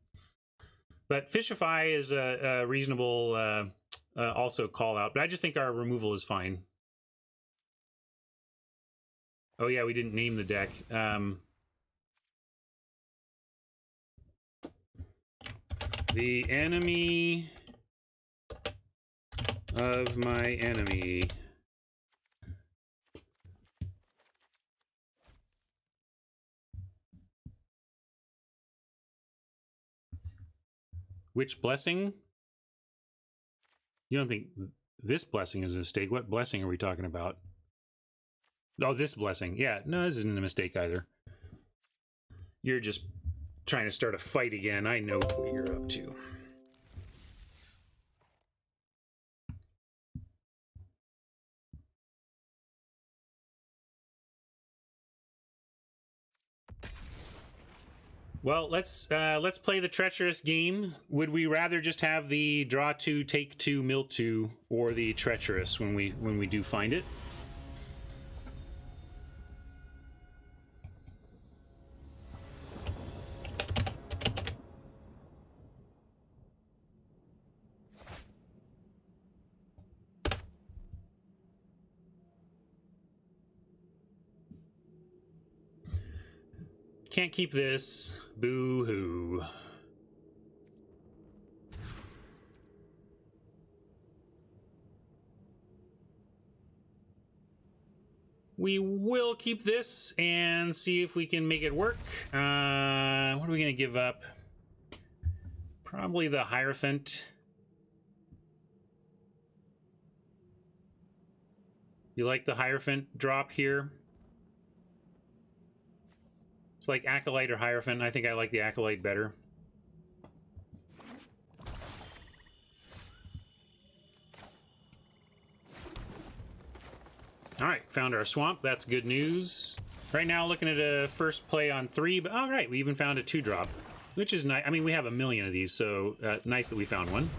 But Fishify is a reasonable also call out, but I just think our removal is fine. Oh yeah, we didn't name the deck. The enemy of my enemy. Which blessing? You don't think this blessing is a mistake? What blessing are we talking about? Oh, this blessing. Yeah, no, this isn't a mistake either. You're just trying to start a fight again. I know what you're up to. Well, let's play the treacherous game. Would we rather just have the draw 2, take 2, mill 2, or the treacherous when we do find it? Can't keep this. Boo-hoo. We will keep this and see if we can make it work. What are we going to give up? Probably the Hierophant. You like the Hierophant drop here? It's like Acolyte or Hierophant. I think I like the Acolyte better. All right, found our swamp. That's good news. Right now, looking at a first play on 3, but all right, we even found a 2-drop, which is nice. I mean, we have a million of these, so nice that we found one.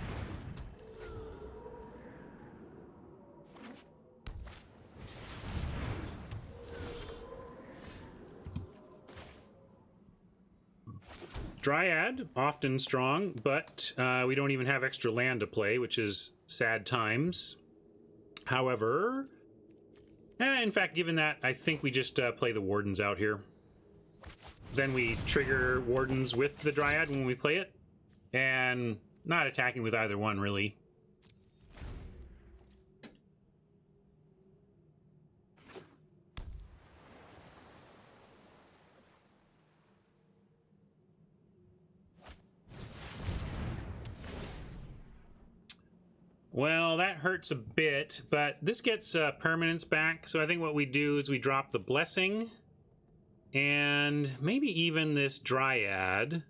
Dryad, often strong, but we don't even have extra land to play, which is sad times. However, in fact, given that, I think we just play the Wardens out here. Then we trigger Wardens with the Dryad when we play it, and not attacking with either one, really. Well, that hurts a bit, but this gets permanence back, so I think what we do is we drop the Blessing, and maybe even this Dryad,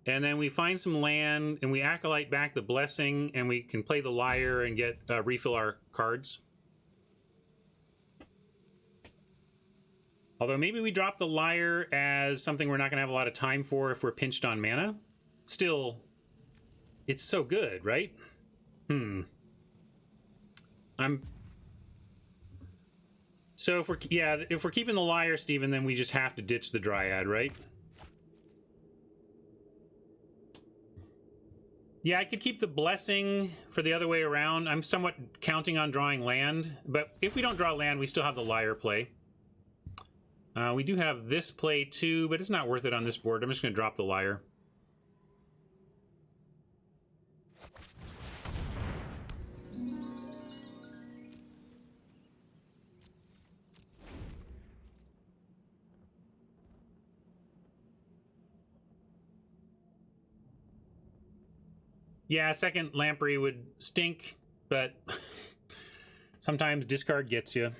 and then we find some land, and we Acolyte back the Blessing, and we can play the Lyre and get refill our cards. Although maybe we drop the Lyre as something we're not going to have a lot of time for if we're pinched on mana. Still, it's so good, right? So if we're keeping the Lyre, Steven, then we just have to ditch the Dryad, right? Yeah, I could keep the Blessing for the other way around. I'm somewhat counting on drawing land, but if we don't draw land, we still have the Lyre play. We do have this play too, but it's not worth it on this board. I'm just going to drop the Lyre. Yeah, second Lamprey would stink, but sometimes discard gets you.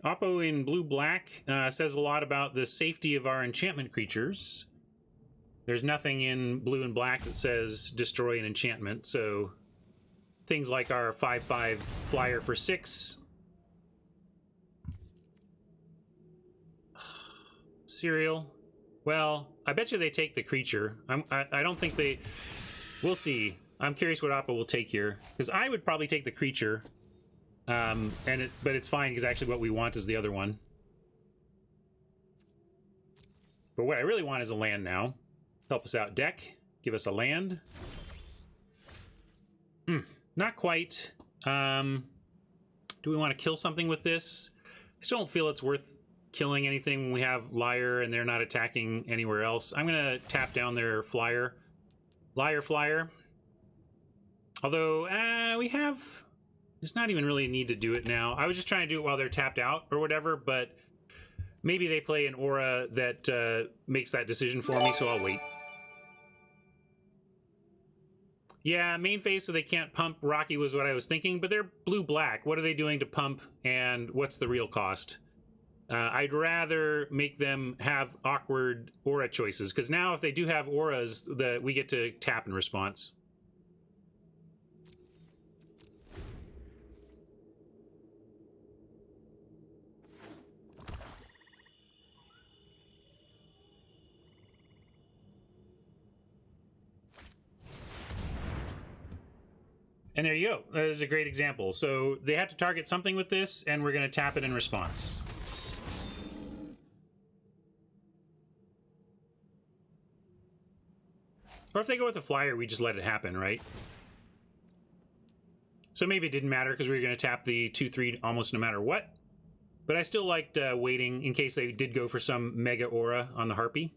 Oppo in blue-black says a lot about the safety of our enchantment creatures. There's nothing in blue and black that says destroy an enchantment, so things like our 5/5 flyer for 6. Cereal. Well, I bet you they take the creature. I don't think they... We'll see. I'm curious what Oppo will take here, because I would probably take the creature. But it's fine, because actually what we want is the other one. But what I really want is a land now. Help us out, deck. Give us a land. Not quite. Do we want to kill something with this? I still don't feel it's worth killing anything when we have Lyre and they're not attacking anywhere else. I'm going to tap down their flyer. Lyre flyer. Although, we have... There's not even really a need to do it now. I was just trying to do it while they're tapped out or whatever, but maybe they play an aura that makes that decision for me, so I'll wait. Yeah, main phase so they can't pump Rocky was what I was thinking, but they're blue-black. What are they doing to pump, and what's the real cost? I'd rather make them have awkward aura choices, because now if they do have auras, we get to tap in response. And there you go. That is a great example. So they have to target something with this, and we're going to tap it in response. Or if they go with a flyer, we just let it happen, right? So maybe it didn't matter because we were going to tap the 2/3 almost no matter what. But I still liked waiting in case they did go for some mega aura on the Harpy.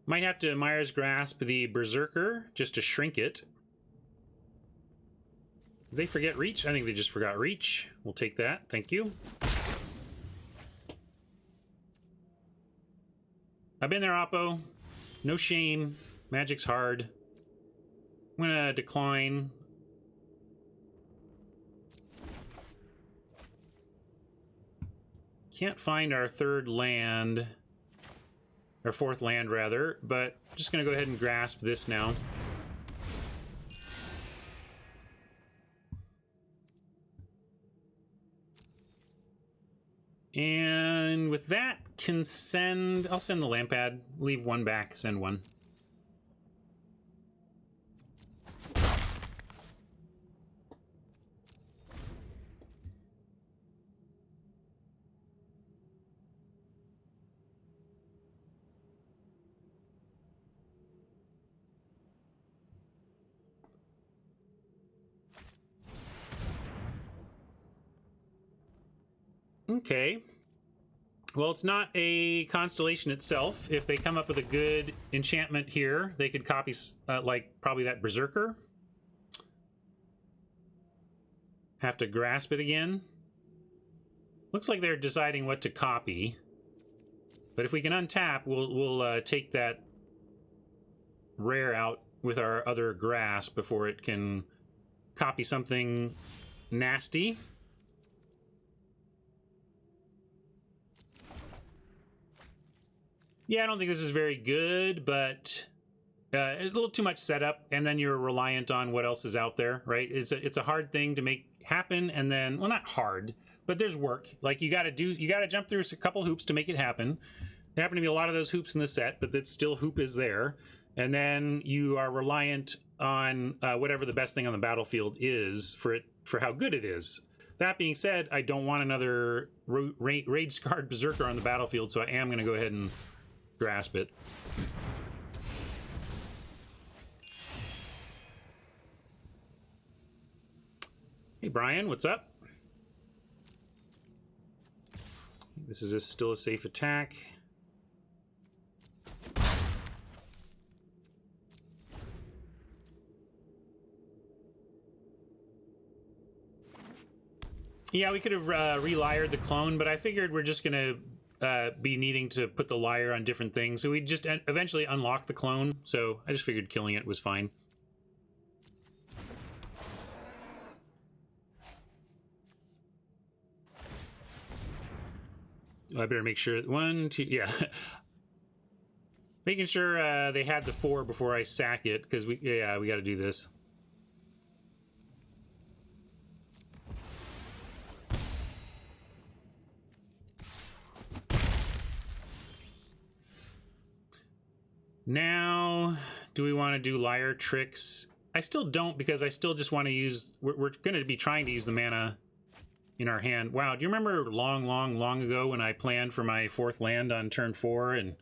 Might have to Myers Grasp the Berserker just to shrink it. Did they forget Reach? I think they just forgot Reach. We'll take that. Thank you. I've been there, Oppo. No shame. Magic's hard. I'm gonna decline. Can't find our third land. Or fourth land, rather, but I'm just going to go ahead and grasp this now. And with that, can send... I'll send the Lampad. Leave one back, send one. Okay. Well, it's not a constellation itself. If they come up with a good enchantment here, they could copy, like, probably that Berserker. Have to grasp it again. Looks like they're deciding what to copy. But if we can untap, we'll take that rare out with our other grasp before it can copy something nasty. Yeah, I don't think this is very good, but a little too much setup, and then you're reliant on what else is out there, right? It's a hard thing to make happen, and then, well, not hard, but there's work. Like, you got to jump through a couple hoops to make it happen. There happen to be a lot of those hoops in the set, but that still hoop is there. And then you are reliant on whatever the best thing on the battlefield is for how good it is. That being said, I don't want another rage-scarred Berserker on the battlefield, so I am going to go ahead and grasp it. Hey Brian, what's up? This is still a safe attack. Yeah, we could have relired the clone, but I figured we're just gonna be needing to put the lyre on different things, so we just eventually unlock the clone, so I just figured killing it was fine. I better make sure, 1, 2, yeah. Making sure they had the 4 before I sack it, because we got to do this. Now, do we want to do Lyre Tricks? I still don't, because I still just want to use... We're going to be trying to use the mana in our hand. Wow, do you remember long ago when I planned for my 4th land on turn 4 and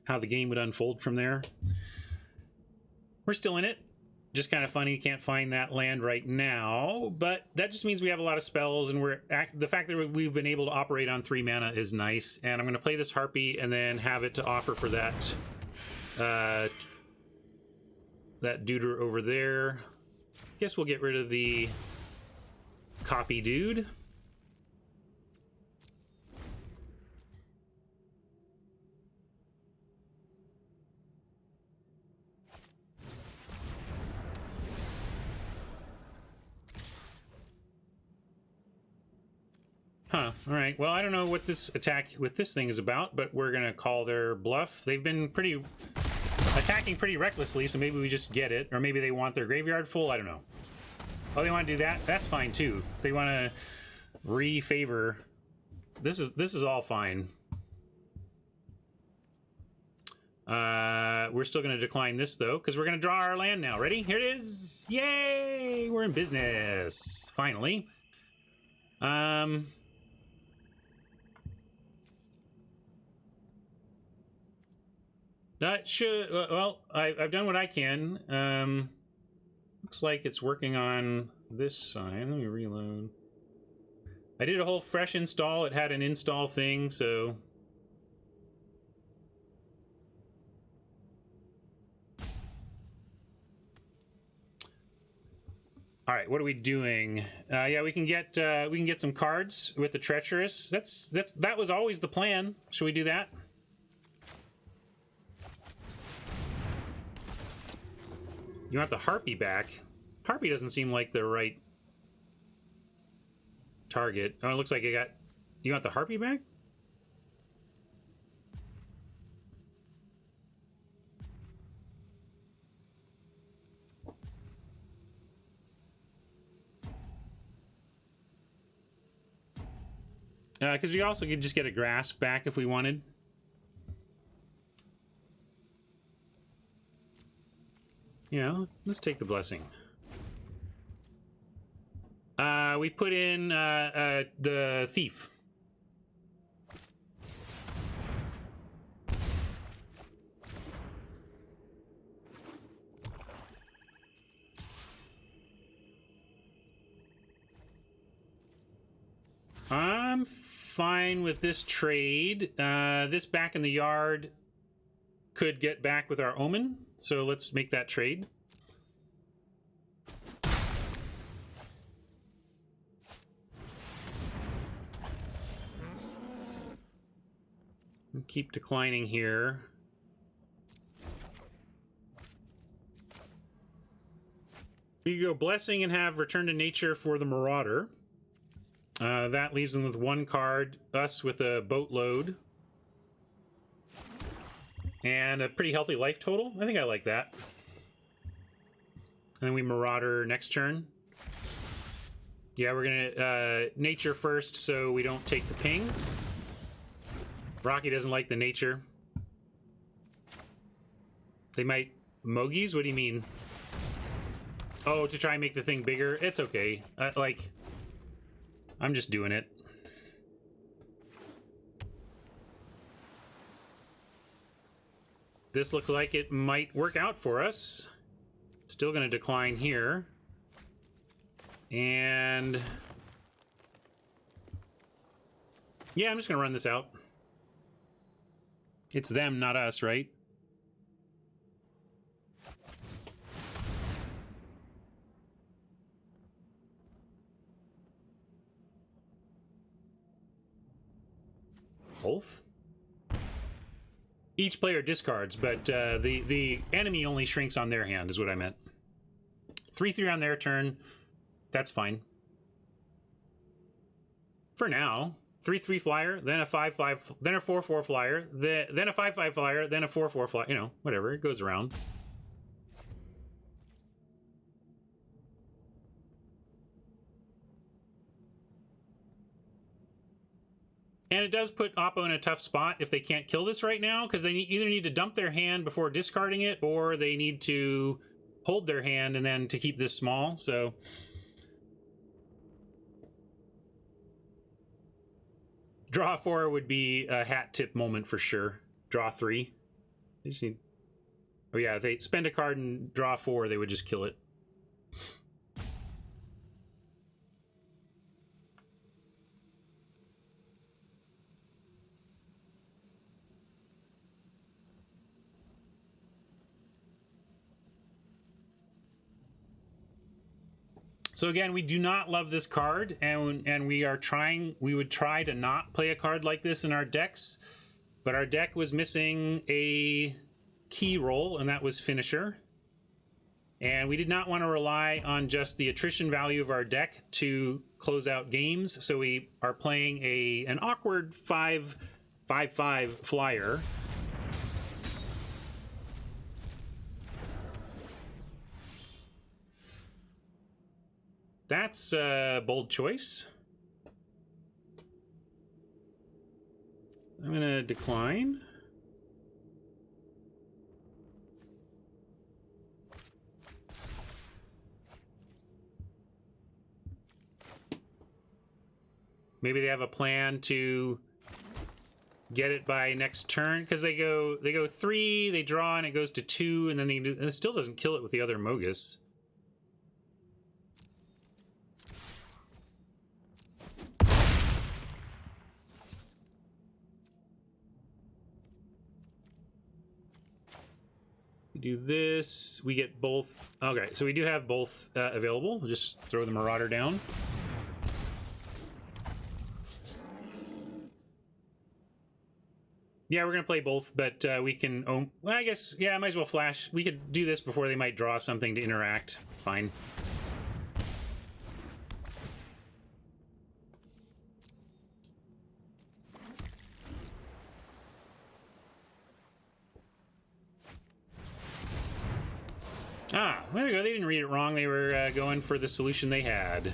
how the game would unfold from there? We're still in it. Just kind of funny, can't find that land right now, but that just means we have a lot of spells, and the fact that we've been able to operate on 3 mana is nice. And I'm going to play this Harpy and then have it to offer for that that duder over there. guess we'll get rid of the copy dude. Huh, all right. Well, I don't know what this attack with this thing is about, but we're gonna call their bluff. They've been attacking pretty recklessly, so maybe we just get it. Or maybe they want their graveyard full, I don't know. Oh, they want to do that? That's fine too. They want to re-favor. This is all fine. We're still going to decline this though, because we're going to draw our land now. Ready? Here it is. Yay! We're in business. Finally. That should, well, I've done what I can. Looks like it's working on this side. Let me reload. I did a whole fresh install. It had an install thing, so... All right, what are we doing? Yeah, we can get some cards with the treacherous. That was always the plan. Should we do that? You want the Harpy back? Harpy doesn't seem like the right target. Oh, it looks like it got... You want the Harpy back? Because we also could just get a Grasp back if we wanted. Yeah, let's take the Blessing. We put in the Thief. I'm fine with this trade. This back in the yard could get back with our Omen, so let's make that trade. Keep declining here. We go Blessing and have Return to Nature for the Marauder. That leaves them with one card, us with a boatload. And a pretty healthy life total. I think I like that. And then we Marauder next turn. Yeah, we're gonna Nature first so we don't take the ping. Rocky doesn't like the Nature. They might... Mogies? What do you mean? Oh, to try and make the thing bigger? It's okay. Like... I'm just doing it. This looks like it might work out for us. Still going to decline here. And... yeah, I'm just going to run this out. It's them, not us, right? Both? Each player discards, but the enemy only shrinks on their hand, is what I meant. 3/3 on their turn. That's fine. For now. 3/3 flyer, then a 5/5, then a 4/4 flyer, then a 5/5 flyer, then a 4/4 flyer. You know, whatever. It goes around. And it does put Oppo in a tough spot if they can't kill this right now, because they either need to dump their hand before discarding it, or they need to hold their hand and then to keep this small, so... Draw 4 would be a hat tip moment for sure. Draw 3. They just need... oh yeah, if they spend a card and draw 4, they would just kill it. So again, we do not love this card, and we would try to not play a card like this in our decks, but our deck was missing a key role, and that was Finisher. And we did not want to rely on just the attrition value of our deck to close out games, so we are playing an awkward 5/5/5 flyer. That's a bold choice. I'm going to decline. Maybe they have a plan to get it by next turn, because they go 3, they draw, and it goes to 2, and then and it still doesn't kill it with the other Mogus. Do this, we get both. Okay, so we do have both available. We'll just throw the Marauder down. Yeah, we're gonna play both, but we can, well, I guess, yeah, I might as well flash. We could do this before they might draw something to interact. Fine. Ah, there we go. They didn't read it wrong. They were going for the solution they had.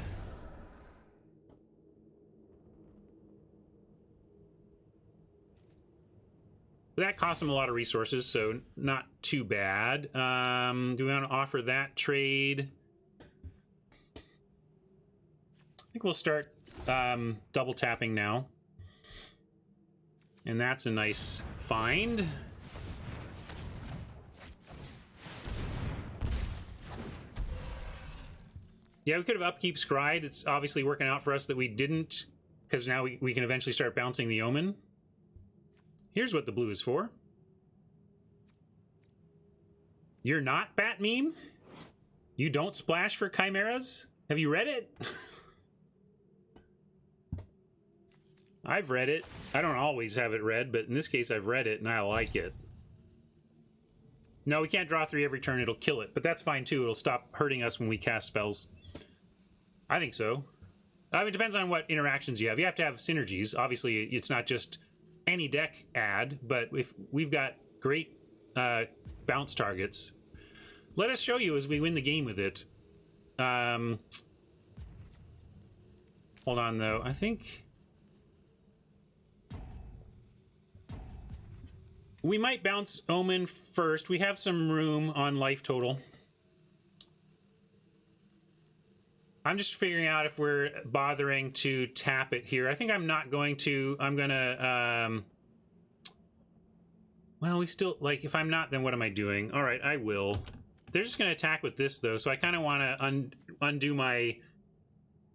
That cost them a lot of resources, so not too bad. Do we want to offer that trade? I think we'll start double tapping now. And that's a nice find. Yeah, we could have upkeep Scryed. It's obviously working out for us that we didn't, because now we can eventually start bouncing the Omen. Here's what the blue is for. You're not Bat Meme? You don't splash for Chimeras? Have you read it? I've read it. I don't always have it read, but in this case I've read it and I like it. No, we can't draw 3 every turn. It'll kill it, but that's fine too. It'll stop hurting us when we cast spells. I think so. I mean, it depends on what interactions you have. You have to have synergies. Obviously, it's not just any deck add, but if we've got great bounce targets, let us show you as we win the game with it. Hold on, though. I think we might bounce Omen first. We have some room on life total. I'm just figuring out if we're bothering to tap it here. I think I'm not going to. I'm gonna, well, we still, like, if I'm not, then what am I doing? All right, I will. They're just gonna attack with this, though, so I kind of want to undo my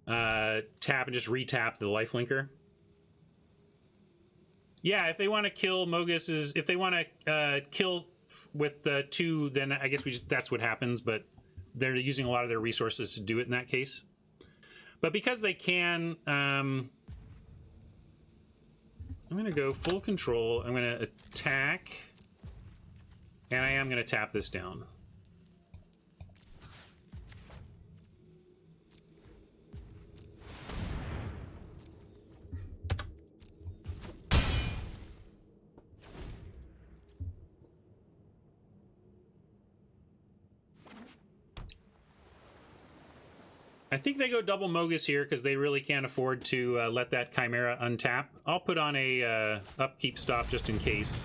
tap and just re-tap the lifelinker. Yeah, if they want to kill Mogus's, if they want to kill with the 2, then I guess that's what happens, but they're using a lot of their resources to do it in that case. But because they can, I'm going to go full control. I'm going to attack, and I am going to tap this down. I think they go double Mogus here because they really can't afford to let that Chimera untap. I'll put on a upkeep stop just in case.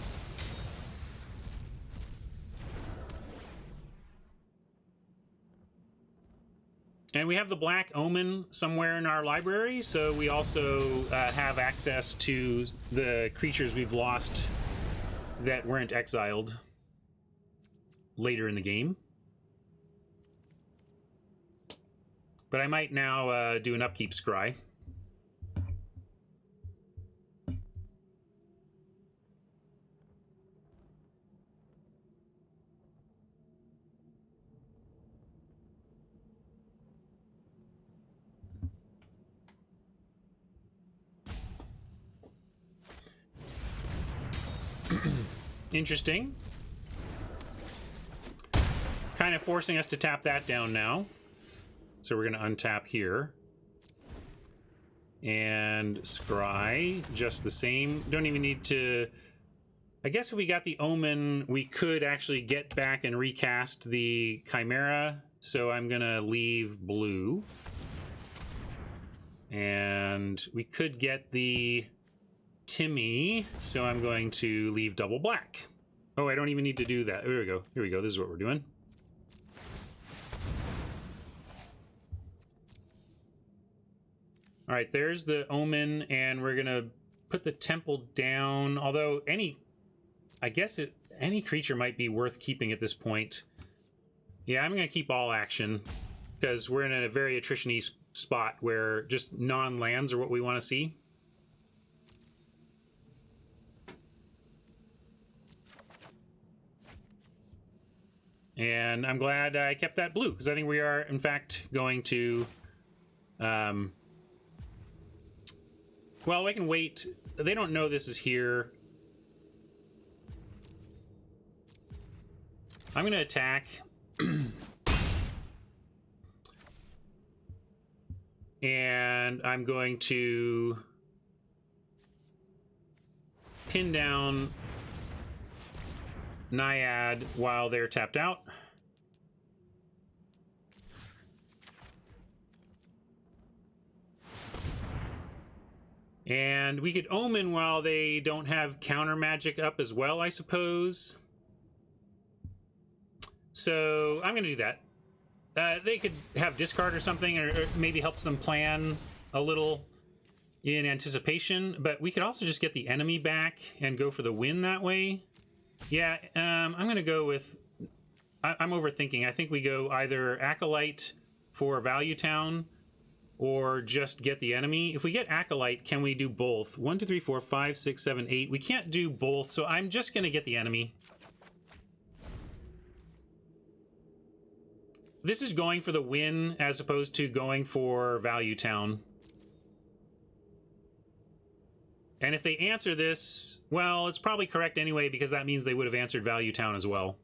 And we have the Black Omen somewhere in our library, so we also have access to the creatures we've lost that weren't exiled later in the game. But I might now do an upkeep scry. Interesting. Kind of forcing us to tap that down now. So we're going to untap here. And scry, just the same. Don't even need to... I guess if we got the Omen, we could actually get back and recast the Chimera. So I'm going to leave blue. And we could get the Timmy, so I'm going to leave double black. Oh, I don't even need to do that. Here we go. Here we go. This is what we're doing. All right, there's the Omen, and we're going to put the Temple down. Although I guess any creature might be worth keeping at this point. Yeah, I'm going to keep all action because we're in a very attrition-y spot where just non-lands are what we want to see. And I'm glad I kept that blue, because I think we are, in fact, going to... well, I can wait. They don't know this is here. I'm going to attack. And I'm going to pin down Naiad while they're tapped out. And we could Omen while they don't have counter magic up as well, I suppose. So I'm going to do that. They could have discard or something, or maybe helps them plan a little in anticipation. But we could also just get the enemy back and go for the win that way. Yeah, I'm going to go with... I'm overthinking. I think we go either Acolyte for Value Town or just get the enemy. If we get Acolyte, can we do both? 1, 2, 3, 4, 5, 6, 7, 8. We can't do both, so I'm just going to get the enemy. This is going for the win as opposed to going for Value Town. And if they answer this, well, it's probably correct anyway, because that means they would have answered Value Town as well.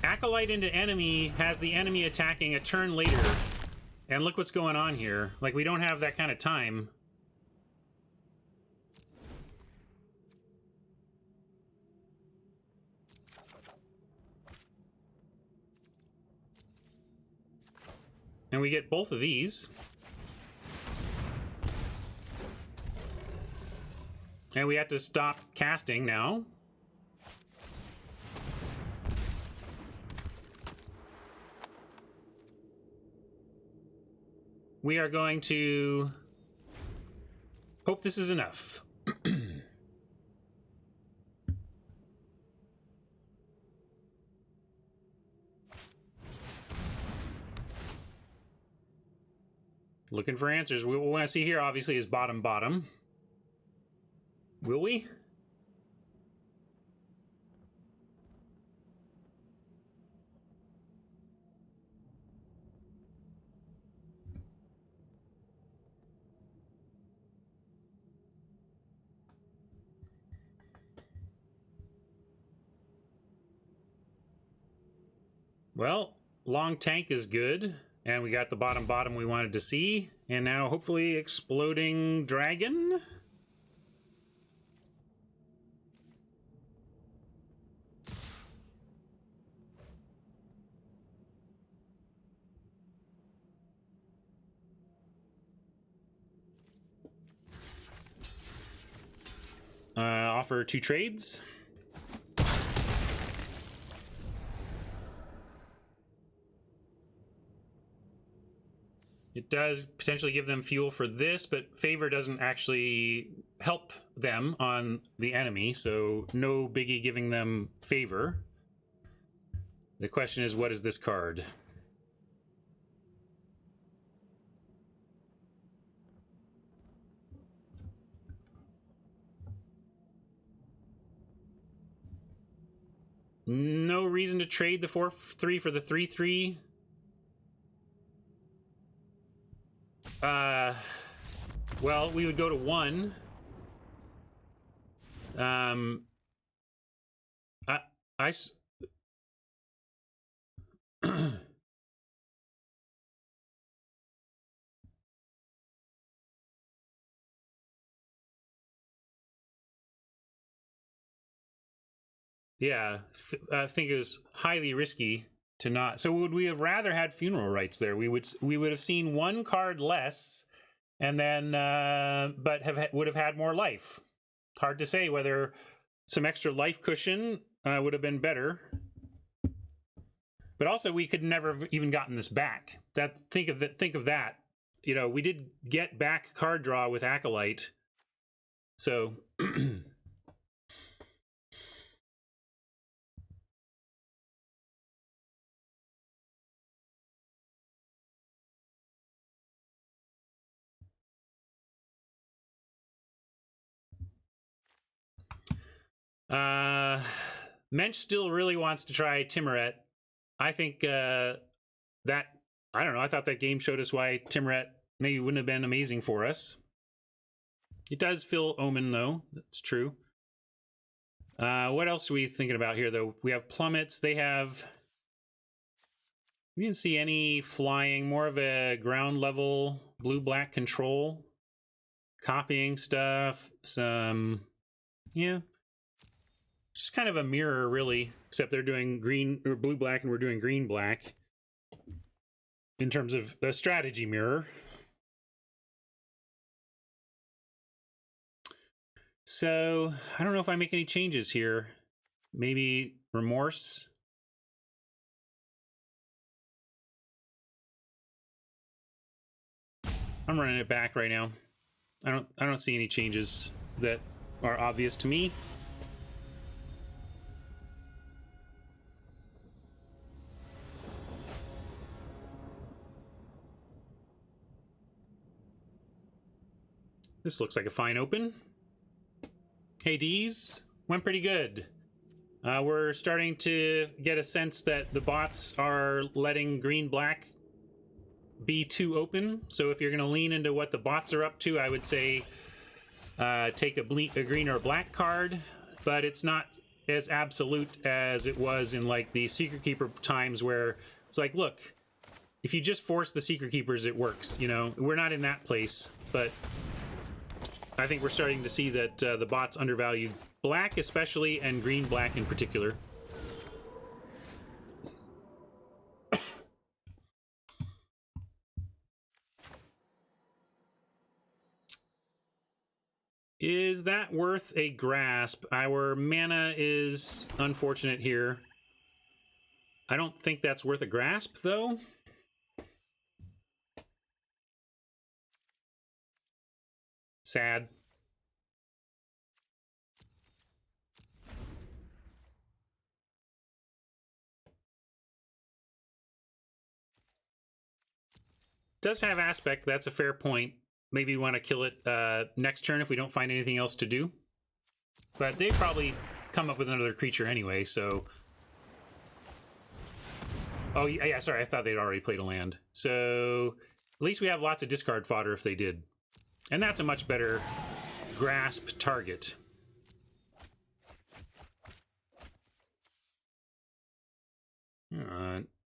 Acolyte into enemy has the enemy attacking a turn later. And look what's going on here. Like, we don't have that kind of time. And we get both of these. And we have to stop casting now. We are going to hope this is enough. Looking for answers. What we want to see here, obviously, is bottom, bottom. Will we? Well, long tank is good, and we got the bottom bottom we wanted to see, and now hopefully exploding dragon. Offer 2 trades. It does potentially give them fuel for this, but favor doesn't actually help them on the enemy, so no biggie giving them favor. The question is, what is this card? reason to trade the 4-3 for the 3-3? Well, we would go to 1. Yeah, I think it was highly risky to not. So would we have rather had funeral rites there? We would have seen 1 card less, and then but would have had more life. Hard to say whether some extra life cushion would have been better. But also, we could never have even gotten this back. Think of that. You know, we did get back card draw with Acolyte, so. Mensch still really wants to try Timoret. I think that, I don't know, I thought that game showed us why Timoret maybe wouldn't have been amazing for us. It does fill Omen, though. That's true. What else are we thinking about here, though? We have plummets. They have... We didn't see any flying. More of a ground level blue-black control. Copying stuff. Some... Yeah. Just kind of a mirror, really. Except they're doing green or blue-black and we're doing green-black. In terms of a strategy mirror. So, I don't know if I make any changes here. Maybe Remorse. I'm running it back right now. I don't see any changes that are obvious to me. This looks like a fine open. Hades went pretty good. We're starting to get a sense that the bots are letting green-black be too open. So if you're going to lean into what the bots are up to, I would say take a green or a black card. But it's not as absolute as it was in like the Secret Keeper times where it's like, look, if you just force the Secret Keepers, it works. You know, we're not in that place, but I think we're starting to see that the bots undervalue black especially, and green-black in particular. Is that worth a grasp? Our mana is unfortunate here. I don't think that's worth a grasp, though. Sad. Does have aspect, that's a fair point. Maybe we want to kill it next turn if we don't find anything else to do. But they probably come up with another creature anyway, so... Oh, yeah, sorry, I thought they'd already played a land. So, at least we have lots of discard fodder if they did. And that's a much better grasp target.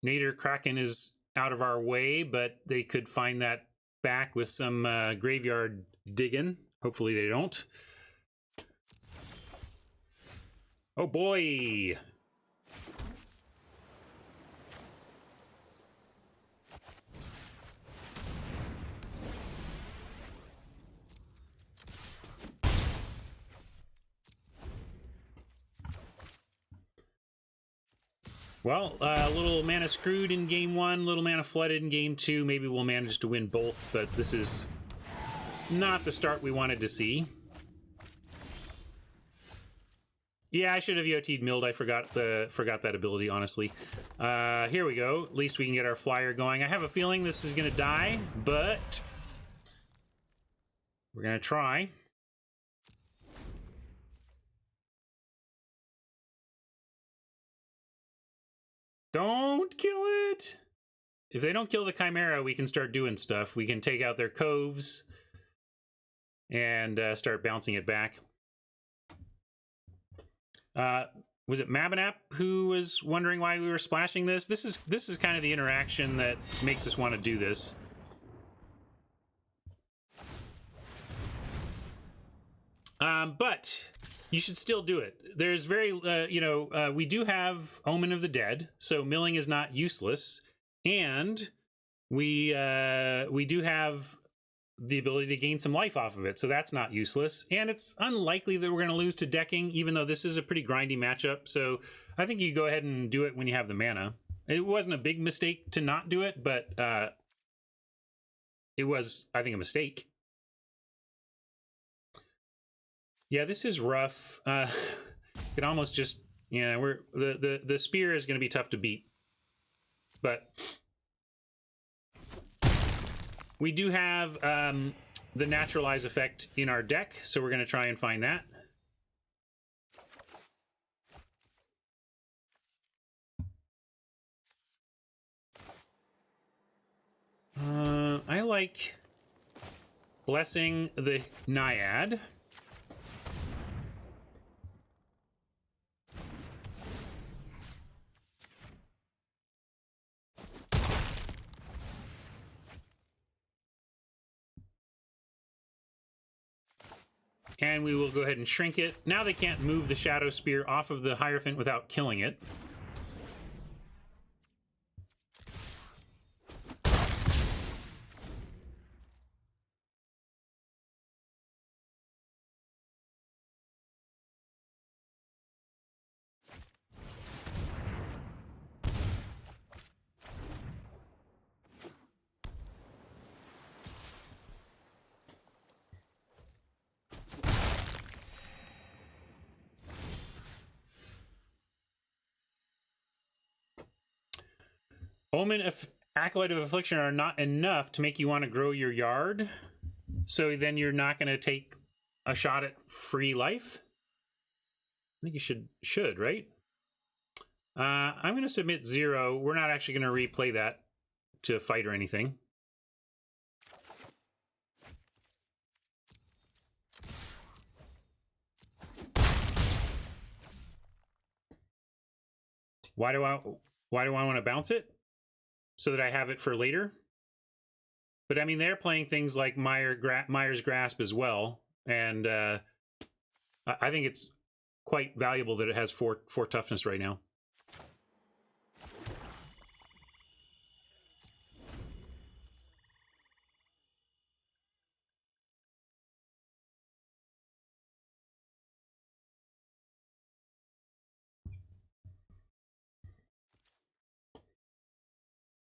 Nader Kraken is out of our way, but they could find that back with some graveyard digging. Hopefully they don't. Oh boy! Well, a little mana screwed in game 1, little mana flooded in game 2. Maybe we'll manage to win both, but this is not the start we wanted to see. Yeah, I should have EOT'd Milled. I forgot that ability, honestly. Here we go. At least we can get our flyer going. I have a feeling this is going to die, but we're going to try. Don't kill it! If they don't kill the Chimera, we can start doing stuff. We can take out their coves and start bouncing it back. Was it Mabinap who was wondering why we were splashing this? This is kind of the interaction that makes us want to do this. But you should still do it. There's very, we do have Omen of the Dead, so milling is not useless, and we do have the ability to gain some life off of it, so that's not useless. And it's unlikely that we're going to lose to decking, even though this is a pretty grindy matchup. So I think you go ahead and do it when you have the mana. It wasn't a big mistake to not do it, but it was, I think, a mistake. Yeah, this is rough. It almost just, yeah, the spear is going to be tough to beat, but we do have the naturalize effect in our deck, so we're going to try and find that. I like blessing the Naiad. And we will go ahead and shrink it. Now they can't move the Shadow Spear off of the Hierophant without killing it. Omen of Acolyte of Affliction are not enough to make you want to grow your yard. So then you're not going to take a shot at free life. I think you should, right? I'm going to submit 0. We're not actually going to replay that to fight or anything. Why do I want to bounce it? So that I have it for later. But I mean, they're playing things like Myers Grasp as well, and I think it's quite valuable that it has 4 toughness right now.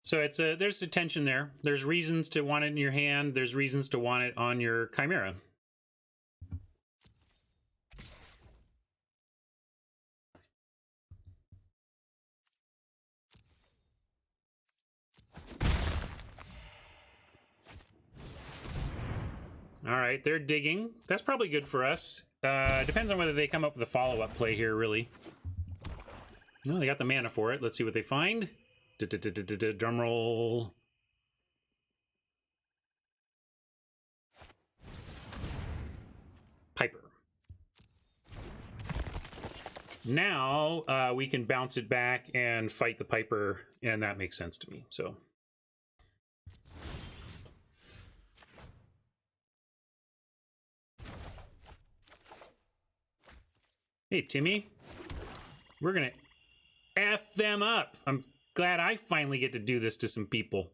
So it's there's a tension there. There's reasons to want it in your hand. There's reasons to want it on your Chimera. All right, they're digging. That's probably good for us. Depends on whether they come up with a follow-up play here, really. No, they got the mana for it. Let's see what they find. Drum roll. Piper. Now we can bounce it back and fight the Piper, and that makes sense to me. So. Hey, Timmy. We're gonna F them up. I'm glad I finally get to do this to some people.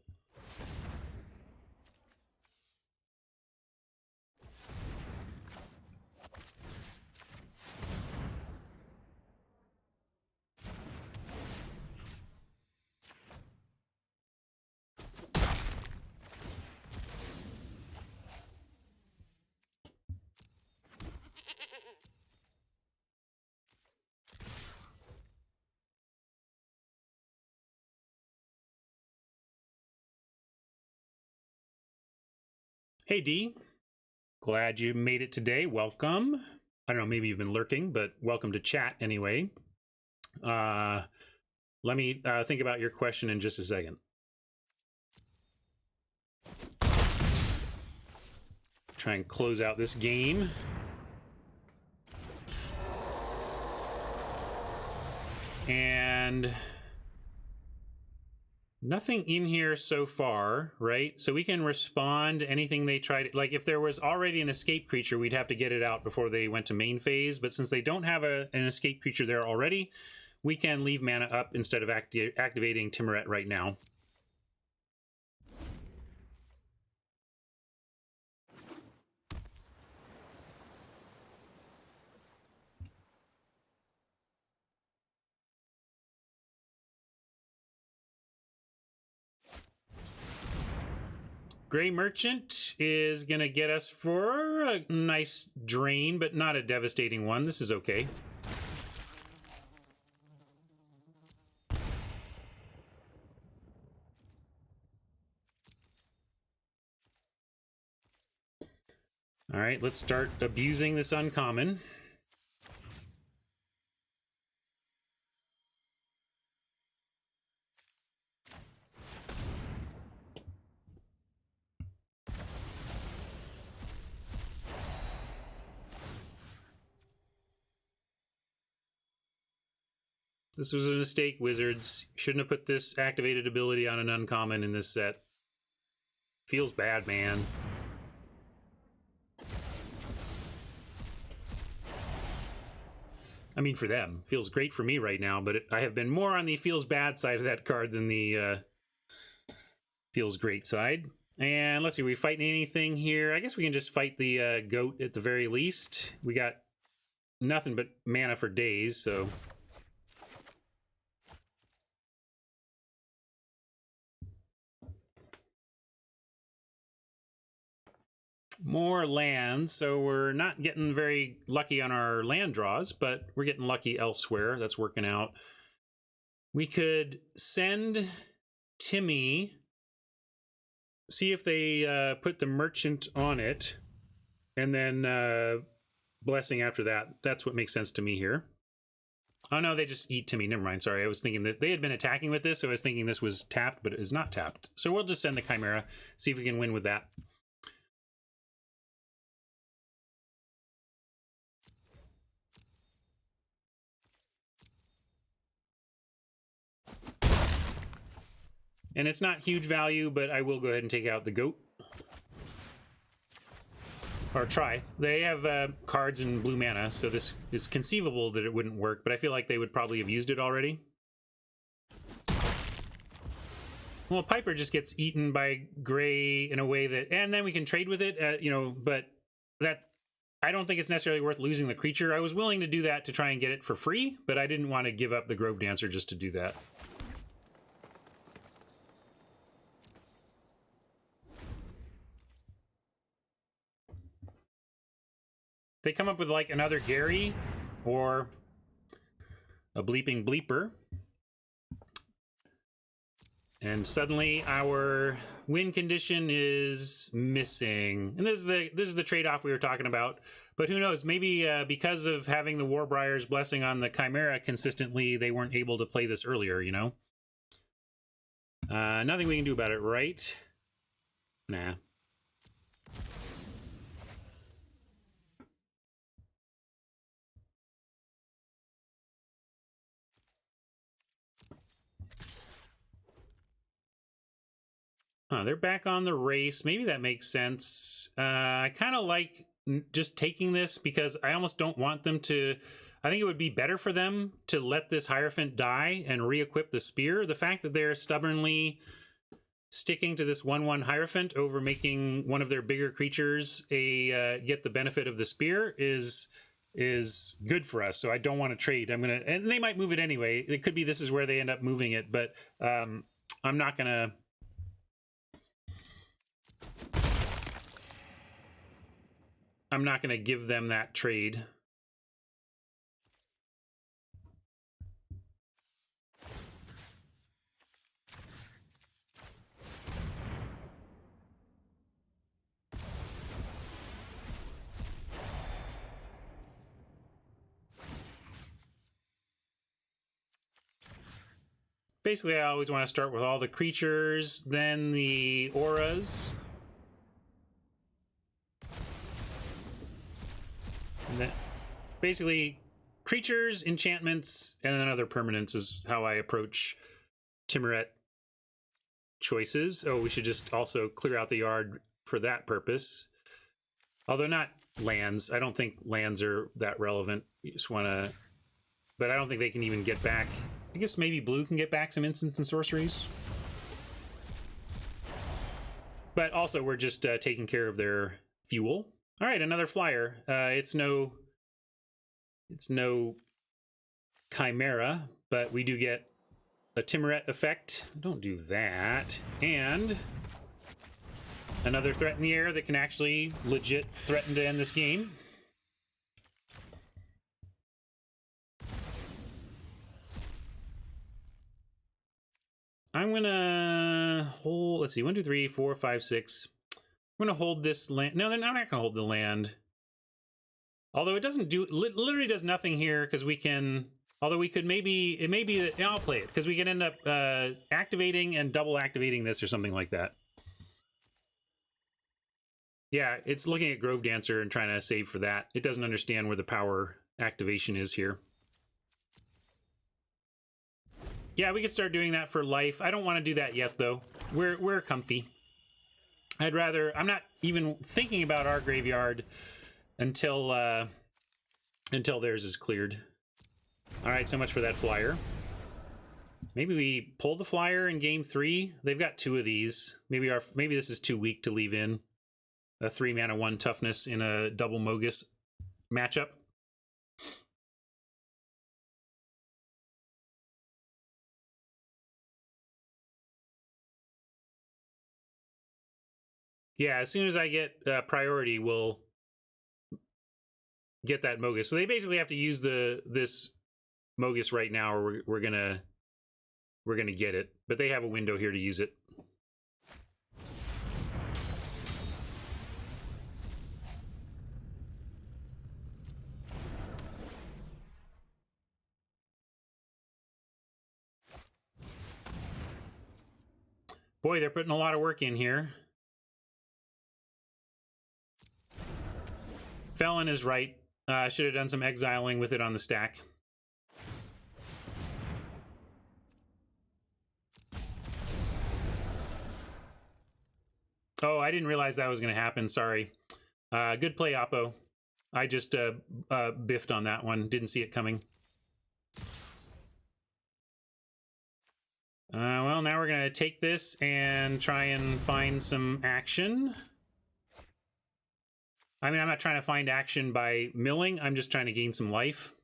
Hey, D. Glad you made it today. Welcome. I don't know, maybe you've been lurking, but welcome to chat anyway. Let me think about your question in just a second. Try and close out this game. And nothing in here so far, right? So we can respond to anything they try to, like if there was already an escape creature, we'd have to get it out before they went to main phase. But since they don't have an escape creature there already, we can leave mana up instead of activating Timuret right now. Gray Merchant is going to get us for a nice drain, but not a devastating one. This is okay. All right, let's start abusing this uncommon. This was a mistake, Wizards. Shouldn't have put this activated ability on an uncommon in this set. Feels bad, man. I mean, for them. Feels great for me right now, but I have been more on the feels bad side of that card than the feels great side. And let's see, are we fighting anything here? I guess we can just fight the goat at the very least. We got nothing but mana for days, so... More land, so we're not getting very lucky on our land draws, but we're getting lucky elsewhere. That's working out. We could send Timmy, see if they put the merchant on it, and then blessing after that. That's what makes sense to me here. Oh no, they just eat Timmy. Never mind. Sorry, I was thinking that they had been attacking with this, so I was thinking this was tapped, but it is not tapped. So we'll just send the Chimera, see if we can win with that. And it's not huge value, but I will go ahead and take out the goat. Or try. They have cards in blue mana, so this is conceivable that it wouldn't work, but I feel like they would probably have used it already. Well, Piper just gets eaten by gray in a way that... And then we can trade with it, you know, but that... I don't think it's necessarily worth losing the creature. I was willing to do that to try and get it for free, but I didn't want to give up the Grove Dancer just to do that. They come up with like another Gary or a bleeping bleeper, and suddenly our win condition is missing. And this is the trade-off we were talking about. But who knows? Maybe because of having the Warbriar's blessing on the Chimera consistently, they weren't able to play this earlier. You know, nothing we can do about it, right? Nah. They're back on the race. Maybe that makes sense. I kind of like just taking this because I almost don't want them to... I think it would be better for them to let this Hierophant die and re-equip the spear. The fact that they're stubbornly sticking to this 1/1 Hierophant over making one of their bigger creatures get the benefit of the spear is good for us. So I don't want to trade. And they might move it anyway. It could be this is where they end up moving it, but I'm not gonna give them that trade. basically I always want to start with all the creatures, then the auras. And then basically creatures, enchantments, and then other permanents is how I approach Timuret choices. Oh, we should just also clear out the yard for that purpose. Although not lands. I don't think lands are that relevant. You just want to... But I don't think they can even get back... I guess maybe blue can get back some instants and sorceries. But also we're just taking care of their fuel. All right, another flyer. It's no chimera, but we do get a Timuret effect. Don't do that. And another threat in the air that can actually legit threaten to end this game. I'm gonna hold, let's see, 1, 2, 3, 4, 5, 6. I'm gonna hold this land. No, I'm not gonna hold the land. Although it doesn't do, literally does nothing here because we can, although we could maybe, it may be that, I'll play it because we can end up activating and double activating this or something like that. Yeah, it's looking at Grove Dancer and trying to save for that. It doesn't understand where the power activation is here. Yeah, we could start doing that for life. I don't want to do that yet, though. We're comfy. I'd rather... I'm not even thinking about our graveyard until theirs is cleared. All right, so much for that flyer. Maybe we pull the flyer in game 3. They've got 2 of these. Maybe this is too weak to leave in. A 3-mana 1 toughness in a double Mogus matchup. Yeah, as soon as I get priority, we'll get that Mogus. So they basically have to use this Mogus right now, or we're gonna get it. But they have a window here to use it. Boy, they're putting a lot of work in here. Felon is right. Should have done some exiling with it on the stack. Oh, I didn't realize that was going to happen. Sorry. Good play, Oppo. I just biffed on that one. Didn't see it coming. Well, now we're going to take this and try and find some action. I mean, I'm not trying to find action by milling. I'm just trying to gain some life.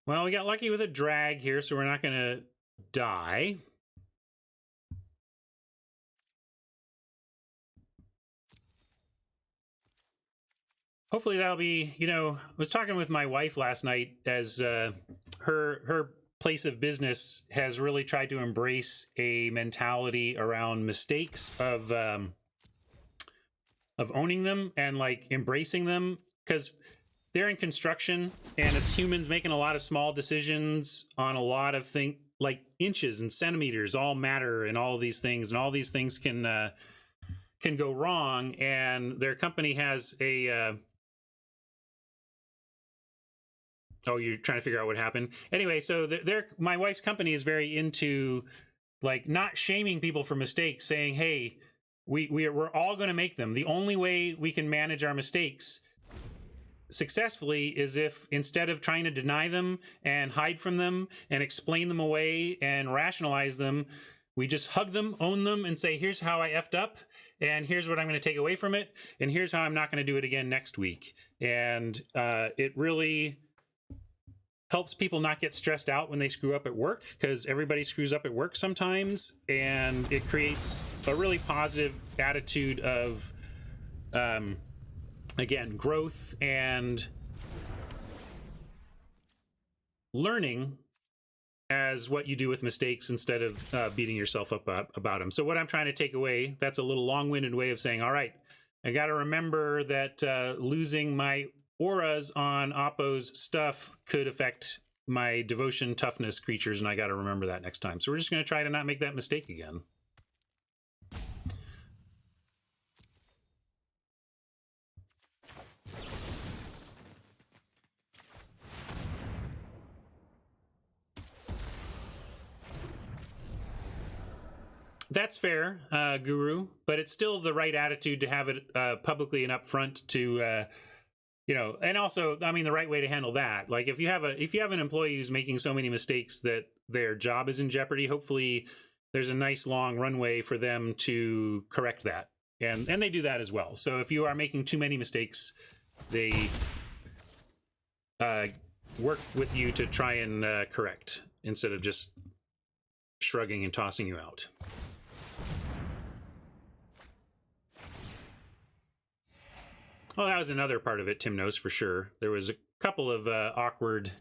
Well, we got lucky with a drag here, so we're not going to die. Hopefully that'll be, you know, I was talking with my wife last night as her place of business has really tried to embrace a mentality around mistakes of owning them and like embracing them, because they're in construction and it's humans making a lot of small decisions on a lot of things, like inches and centimeters all matter, and all of these things, and all these things can go wrong. And their company has a oh, you're trying to figure out what happened. Anyway, so my wife's company is very into like not shaming people for mistakes, saying, hey, we're all going to make them. The only way we can manage our mistakes successfully is if, instead of trying to deny them and hide from them and explain them away and rationalize them, we just hug them, own them, and say, here's how I effed up, and here's what I'm going to take away from it, and here's how I'm not going to do it again next week. And it really helps people not get stressed out when they screw up at work, because everybody screws up at work sometimes, and it creates a really positive attitude of again, growth and learning as what you do with mistakes instead of beating yourself up about them. So what I'm trying to take away, that's a little long-winded way of saying, all right, I got to remember that losing my auras on Oppo's stuff could affect my devotion toughness creatures, and I got to remember that next time. So we're just going to try to not make that mistake again. That's fair, Guru, but it's still the right attitude to have it publicly and upfront to, you know, and also, I mean, the right way to handle that. Like if you have an employee who's making so many mistakes that their job is in jeopardy, hopefully there's a nice long runway for them to correct that, and they do that as well. So if you are making too many mistakes, they work with you to try and correct instead of just shrugging and tossing you out. Well, that was another part of it, Tim knows for sure. There was a couple of awkward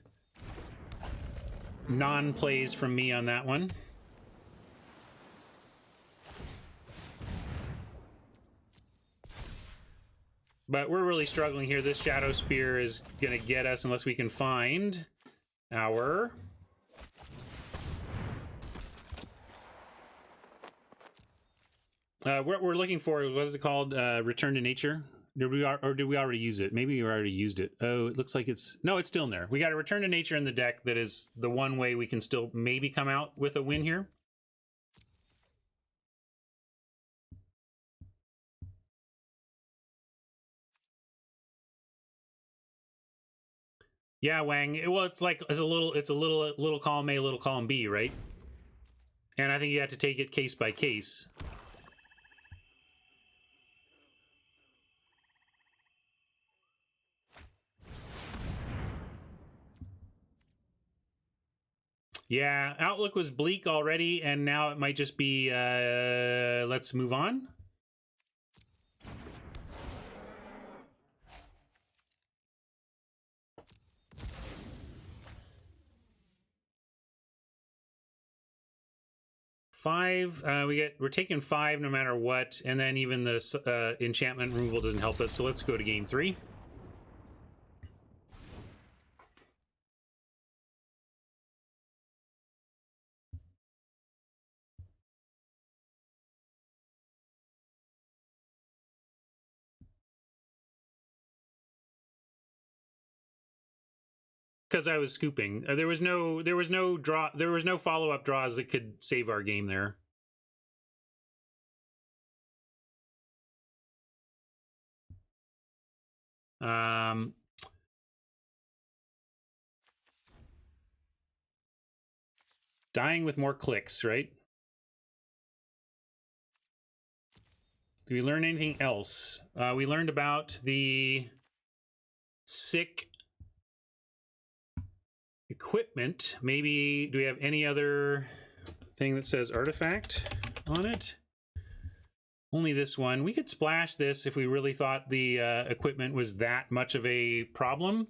non-plays from me on that one. But we're really struggling here. This Shadow Spear is going to get us unless we can find our... what we're looking for, what is it called? Return to Nature? Did we already use it? Maybe we already used it. Oh, it looks like it's... No, it's still in there. We got a Return to Nature in the deck that is the one way we can still maybe come out with a win here. Yeah, Wang. Well, it's like it's a little column A, little column B, right? And I think you have to take it case by case. Yeah, Outlook was bleak already, and now it might just be, let's move on. Five, we're taking 5 no matter what, and then even this enchantment removal doesn't help us, so let's go to game 3. Because I was scooping. There was no follow-up draws that could save our game there. Dying with more clicks, right? Do we learn anything else? We learned about the sick equipment. Maybe, do we have any other thing that says artifact on it? Only this one. We could splash this if we really thought the equipment was that much of a problem.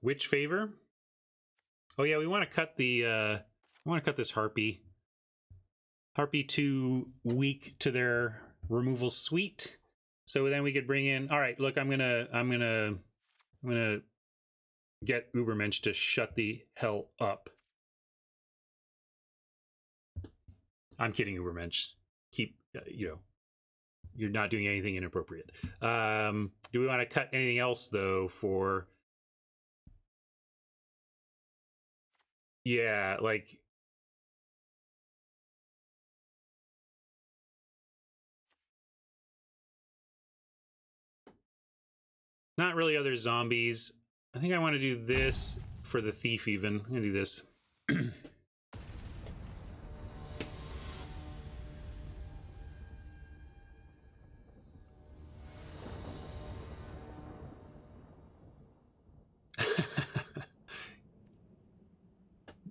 Which favor? Oh yeah, we want to cut the I want to cut this Harpy. Harpy too weak to their removal suite. So then we could bring in, all right, look, I'm gonna get Ubermensch to shut the hell up. I'm kidding, Ubermensch. Keep, you know, you're not doing anything inappropriate. Do we want to cut anything else though for... Yeah, like... Not really other zombies. I think I want to do this for the thief even. I'm going to do this.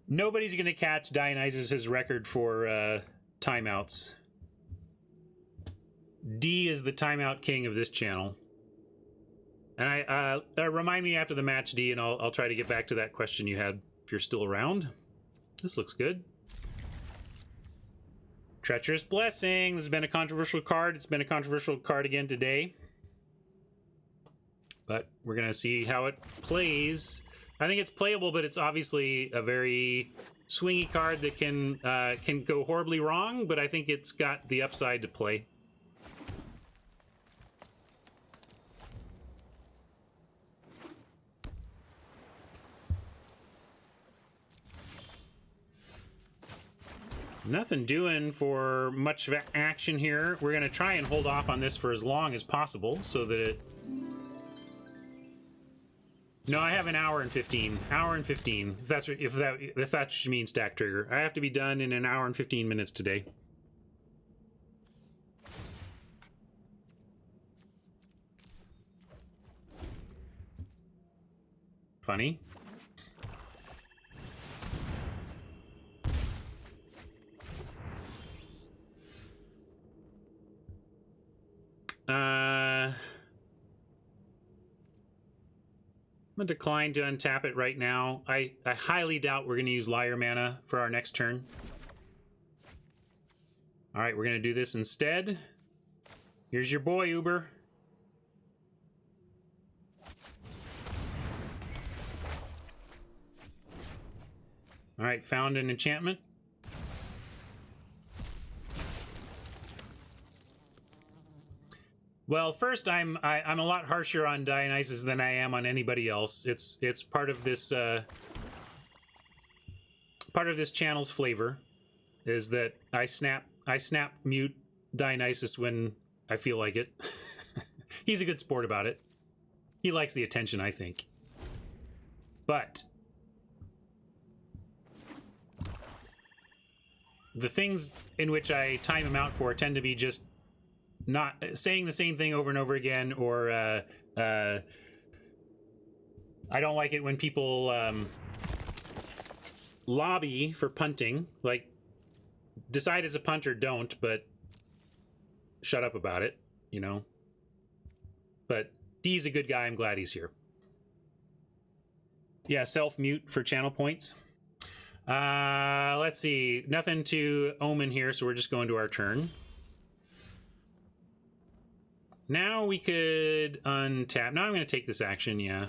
Nobody's going to catch Dionysus's record for timeouts. D is the timeout king of this channel. And I remind me after the match, D, and I'll try to get back to that question you had if you're still around. This looks good. Treacherous Blessing. This has been a controversial card. It's been a controversial card again today. But we're going to see how it plays. I think it's playable, but it's obviously a very swingy card that can go horribly wrong, but I think it's got the upside to play. Nothing doing for much action here. We're going to try and hold off on this for as long as possible so that it... No, I have an hour and 15. Hour and 15. If that's what you mean, Stack Trigger. I have to be done in an hour and 15 minutes today. Funny. I'm gonna decline to untap it right now. I highly doubt we're gonna use Liar Mana for our next turn. All right, we're gonna do this instead. Here's your boy, Uber. All right, found an enchantment. Well, first, I'm a lot harsher on Dionysus than I am on anybody else. It's part of this channel's flavor, is that I snap mute Dionysus when I feel like it. He's a good sport about it. He likes the attention, I think. But the things in which I time him out for tend to be just not saying the same thing over and over again, or I don't like it when people lobby for punting. Like, decide as a punter, don't, but shut up about it, you know. But D's a good guy. I'm glad he's here. Yeah, self-mute for channel points. Let's see. Nothing to Omen here, so we're just going to our turn. Now we could untap. Now I'm going to take this action, yeah.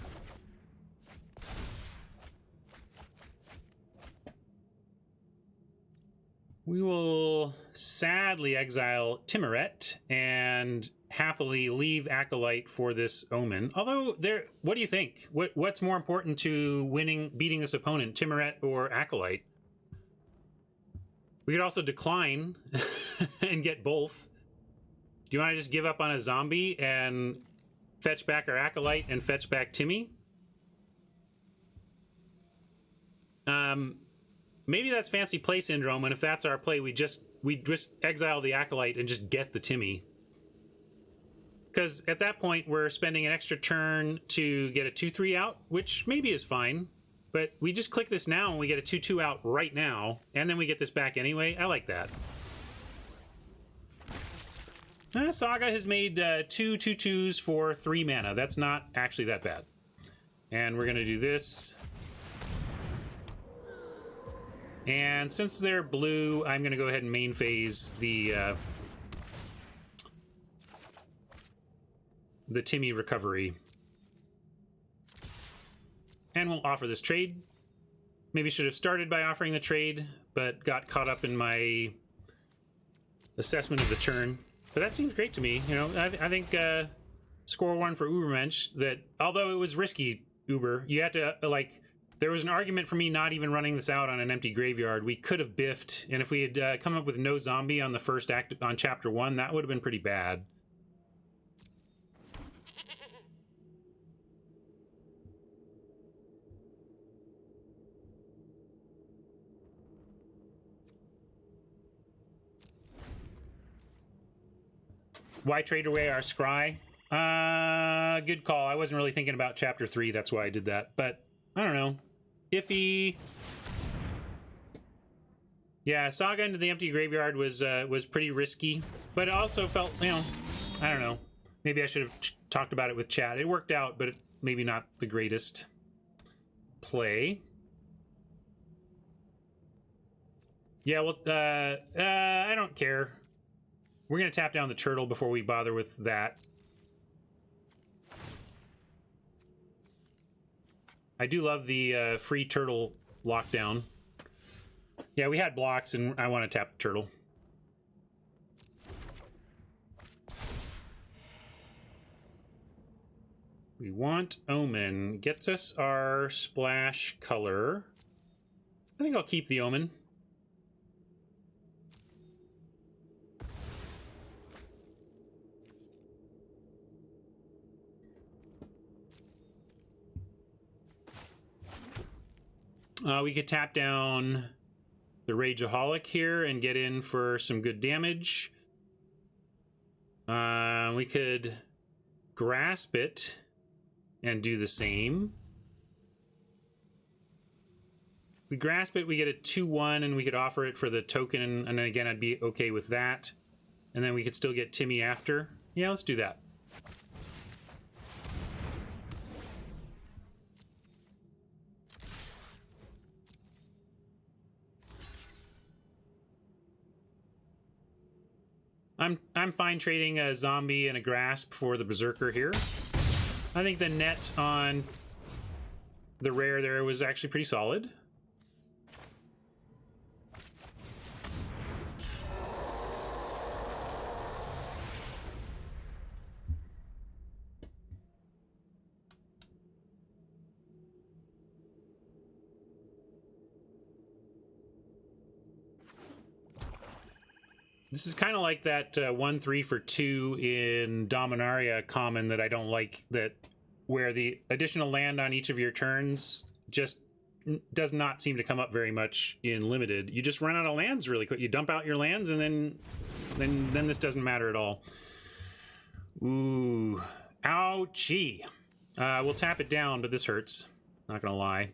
We will sadly exile Timuret and happily leave Acolyte for this Omen. Although, what do you think? What's more important to beating this opponent, Timuret or Acolyte? We could also decline and get both. Do you want to just give up on a zombie and fetch back our Acolyte and fetch back Timmy? Maybe that's fancy play syndrome, and if that's our play, we just exile the Acolyte and just get the Timmy. Because at that point, we're spending an extra turn to get a 2-3 out, which maybe is fine. But we just click this now and we get a 2-2 out right now, and then we get this back anyway. I like that. Saga has made 2 2/2s for 3 mana. That's not actually that bad. And we're going to do this. And since they're blue, I'm going to go ahead and main phase the Timmy recovery. And we'll offer this trade. Maybe should have started by offering the trade, but got caught up in my assessment of the turn. But that seems great to me. You know, I think score 1 for Ubermensch, that although it was risky, Uber, you had to, like, there was an argument for me not even running this out on an empty graveyard. We could have biffed, and if we had come up with no zombie on the first act on chapter 1, that would have been pretty bad. Why trade away our scry? Good call. I wasn't really thinking about chapter 3, that's why I did that. But I don't know. Iffy. Yeah, Saga into the empty graveyard was pretty risky, but it also felt, you know, I don't know. Maybe I should have talked about it with chat. It worked out, but maybe not the greatest play. Yeah, well, I don't care. We're going to tap down the turtle before we bother with that. I do love the free turtle lockdown. Yeah, we had blocks, and I want to tap the turtle. We want Omen. Gets us our splash color. I think I'll keep the Omen. We could tap down the Rageaholic here and get in for some good damage. We could grasp it and do the same. We grasp it, we get a 2-1, and we could offer it for the token, and then again, I'd be okay with that. And then we could still get Timmy after. Yeah, let's do that. I'm fine trading a zombie and a grasp for the berserker here. I think the net on the rare there was actually pretty solid. This is kind of like that 1-3 for 2 in Dominaria common that I don't like, that where the additional land on each of your turns just does not seem to come up very much in limited. You just run out of lands really quick. You dump out your lands, and then this doesn't matter at all. Ooh, ouchie. We'll tap it down, but this hurts. Not gonna lie.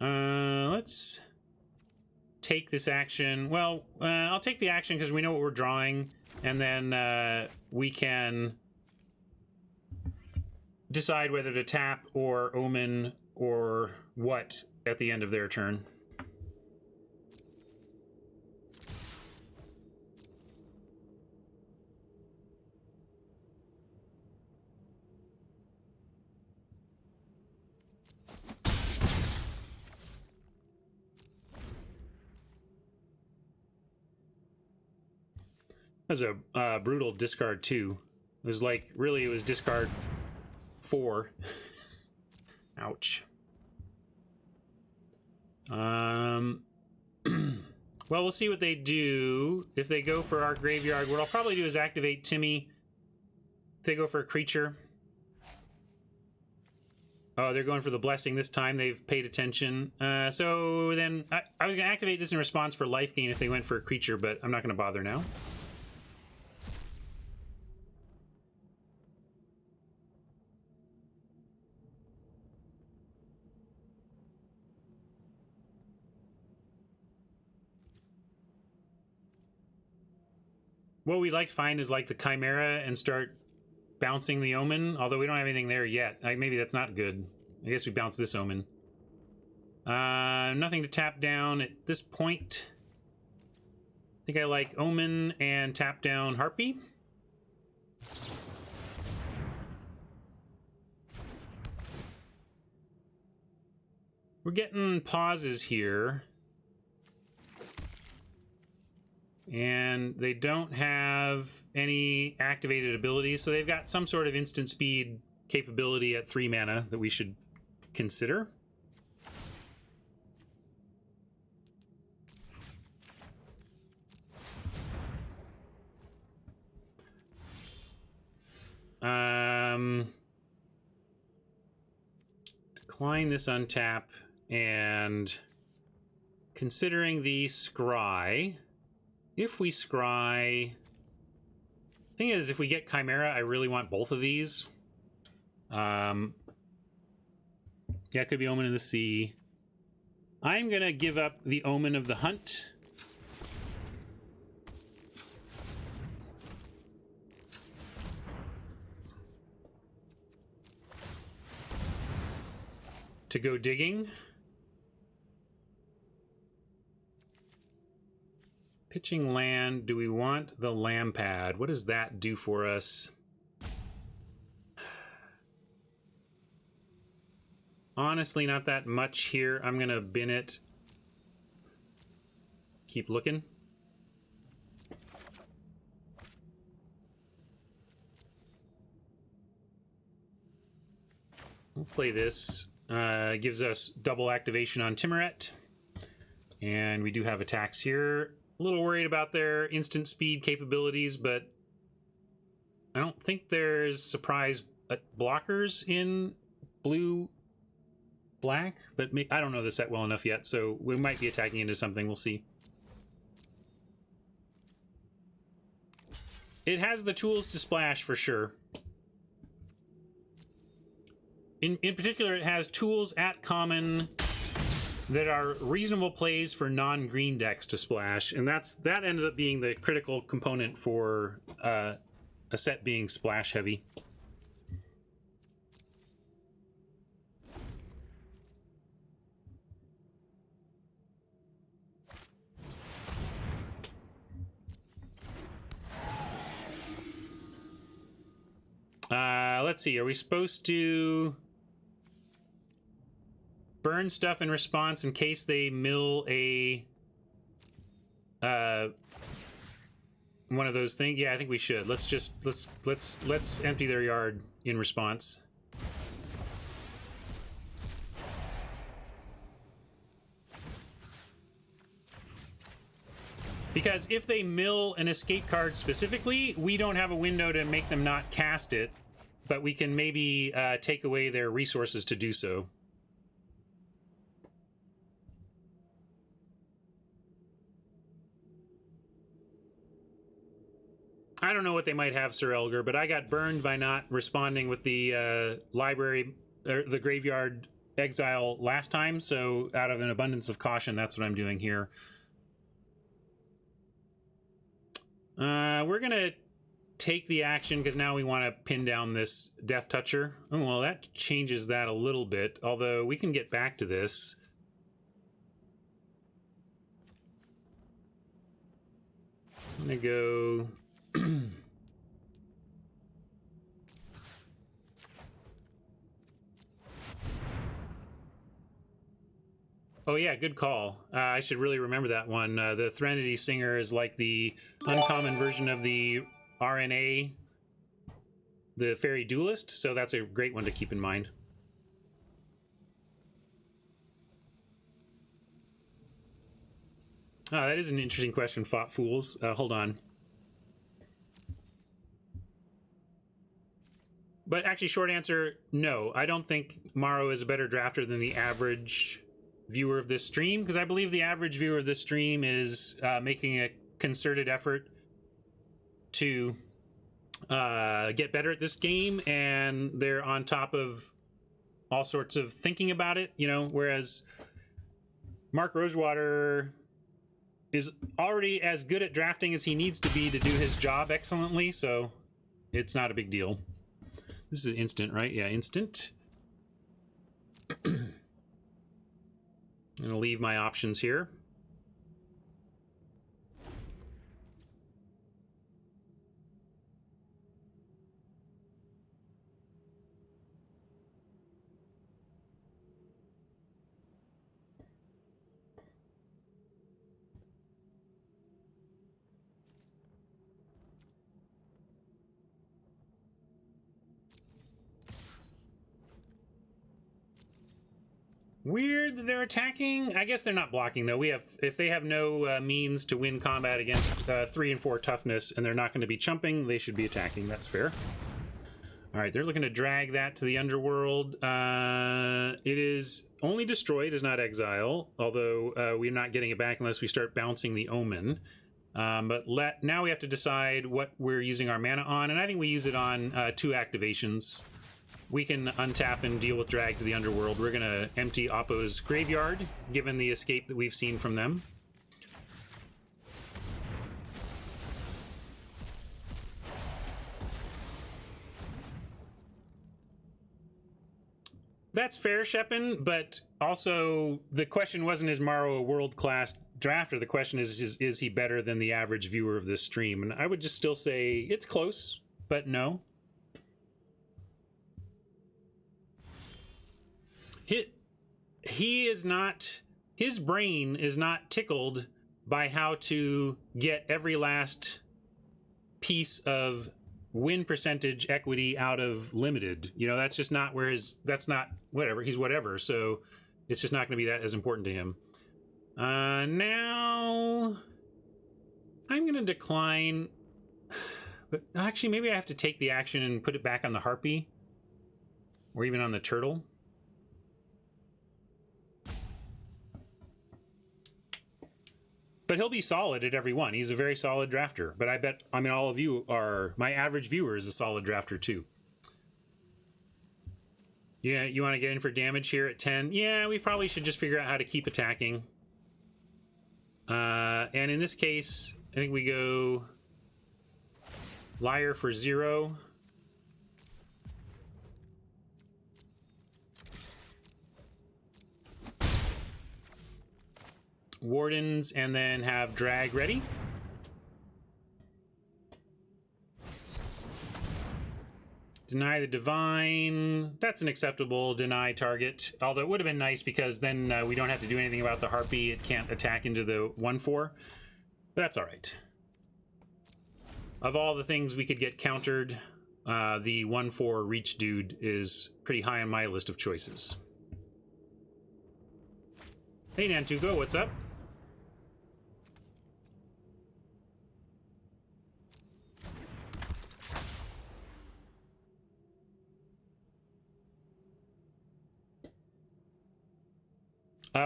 Let's take this action. Well, I'll take the action because we know what we're drawing, and then we can decide whether to tap or Omen or what at the end of their turn. That was a brutal discard 2. It was like, really, it was discard 4. Ouch. Well, we'll see what they do. If they go for our graveyard, what I'll probably do is activate Timmy. If they go for a creature. Oh, they're going for the blessing this time. They've paid attention. So then I was going to activate this in response for life gain if they went for a creature, but I'm not going to bother now. What we'd like to find is like the Chimera and start bouncing the Omen, although we don't have anything there yet. Maybe that's not good. I guess we bounce this Omen. Nothing to tap down at this point. I think I like Omen and tap down Harpy. We're getting pauses here. And they don't have any activated abilities, so they've got some sort of instant speed capability at 3 mana that we should consider. Decline this untap and considering the scry, if we scry... Thing is, if we get Chimera, I really want both of these. Yeah, it could be Omen of the Sea. I'm gonna give up the Omen of the Hunt. To go digging. Pitching land. Do we want the lamb pad? What does that do for us? Honestly, not that much here. I'm gonna bin it. Keep looking. We'll play this. Gives us double activation on Timuret. And we do have attacks here. A little worried about their instant speed capabilities, but I don't think there's surprise blockers in blue-black, but I don't know the set well enough yet, so we might be attacking into something. We'll see. It has the tools to splash for sure. In particular, it has tools at common that are reasonable plays for non-green decks to splash, and that ends up being the critical component for a set being splash heavy. Let's see, are we supposed to burn stuff in response in case they mill a one of those things? Yeah, I think we should. Let's empty their yard in response. Because if they mill an escape card specifically, we don't have a window to make them not cast it, but we can maybe take away their resources to do so. I don't know what they might have, Sir Elgar, but I got burned by not responding with the library, or the graveyard exile last time, so out of an abundance of caution, that's what I'm doing here. We're gonna take the action because now we want to pin down this Death Toucher. Oh, well, that changes that a little bit, although we can get back to this. I'm gonna go... Oh yeah, good call. I should really remember that one. The Threnody Singer is like the uncommon version of the RNA, the Fairy Duelist, so that's a great one to keep in mind. Ah, that is an interesting question, Fought Fools. Hold on. But actually, short answer, no. I don't think Morrow is a better drafter than the average viewer of this stream, because I believe the average viewer of this stream is making a concerted effort to get better at this game, and they're on top of all sorts of thinking about it, you know, whereas Mark Rosewater is already as good at drafting as he needs to be to do his job excellently, so it's not a big deal. This is instant, right? Yeah, instant. I'm gonna leave my options here. Weird that they're attacking. I guess they're not blocking though. We have, if they have no means to win combat against 3 and 4 toughness, and they're not going to be chumping, they should be attacking. That's fair. All right, they're looking to drag that to the underworld. It is only destroyed, is not exile, although we're not getting it back unless we start bouncing the Omen. But now we have to decide what we're using our mana on, and I think we use it on 2 activations. We can untap and deal with drag to the underworld. We're going to empty Oppo's graveyard, given the escape that we've seen from them. That's fair, Shepin, but also the question wasn't, is Morrow a world-class drafter? The question is he better than the average viewer of this stream? And I would just still say it's close, but no. He is not, his brain is not tickled by how to get every last piece of win percentage equity out of limited. You know, that's just not where his, that's not, whatever, he's whatever, so it's just not going to be that as important to him. Now I'm going to decline, but actually maybe I have to take the action and put it back on the Harpy, or even on the Turtle. But he'll be solid at every one. He's a very solid drafter. But I bet, I mean, all of you are, my average viewer is a solid drafter too. Yeah, you want to get in for damage here at 10? Yeah, we probably should just figure out how to keep attacking. And in this case, I think we go Liar for 0. Wardens, and then have drag ready. Deny the divine. That's an acceptable deny target. Although it would have been nice because then we don't have to do anything about the Harpy. It can't attack into the 1/4. But that's all right. Of all the things we could get countered, the 1/4 reach dude is pretty high on my list of choices. Hey Nantuko, what's up?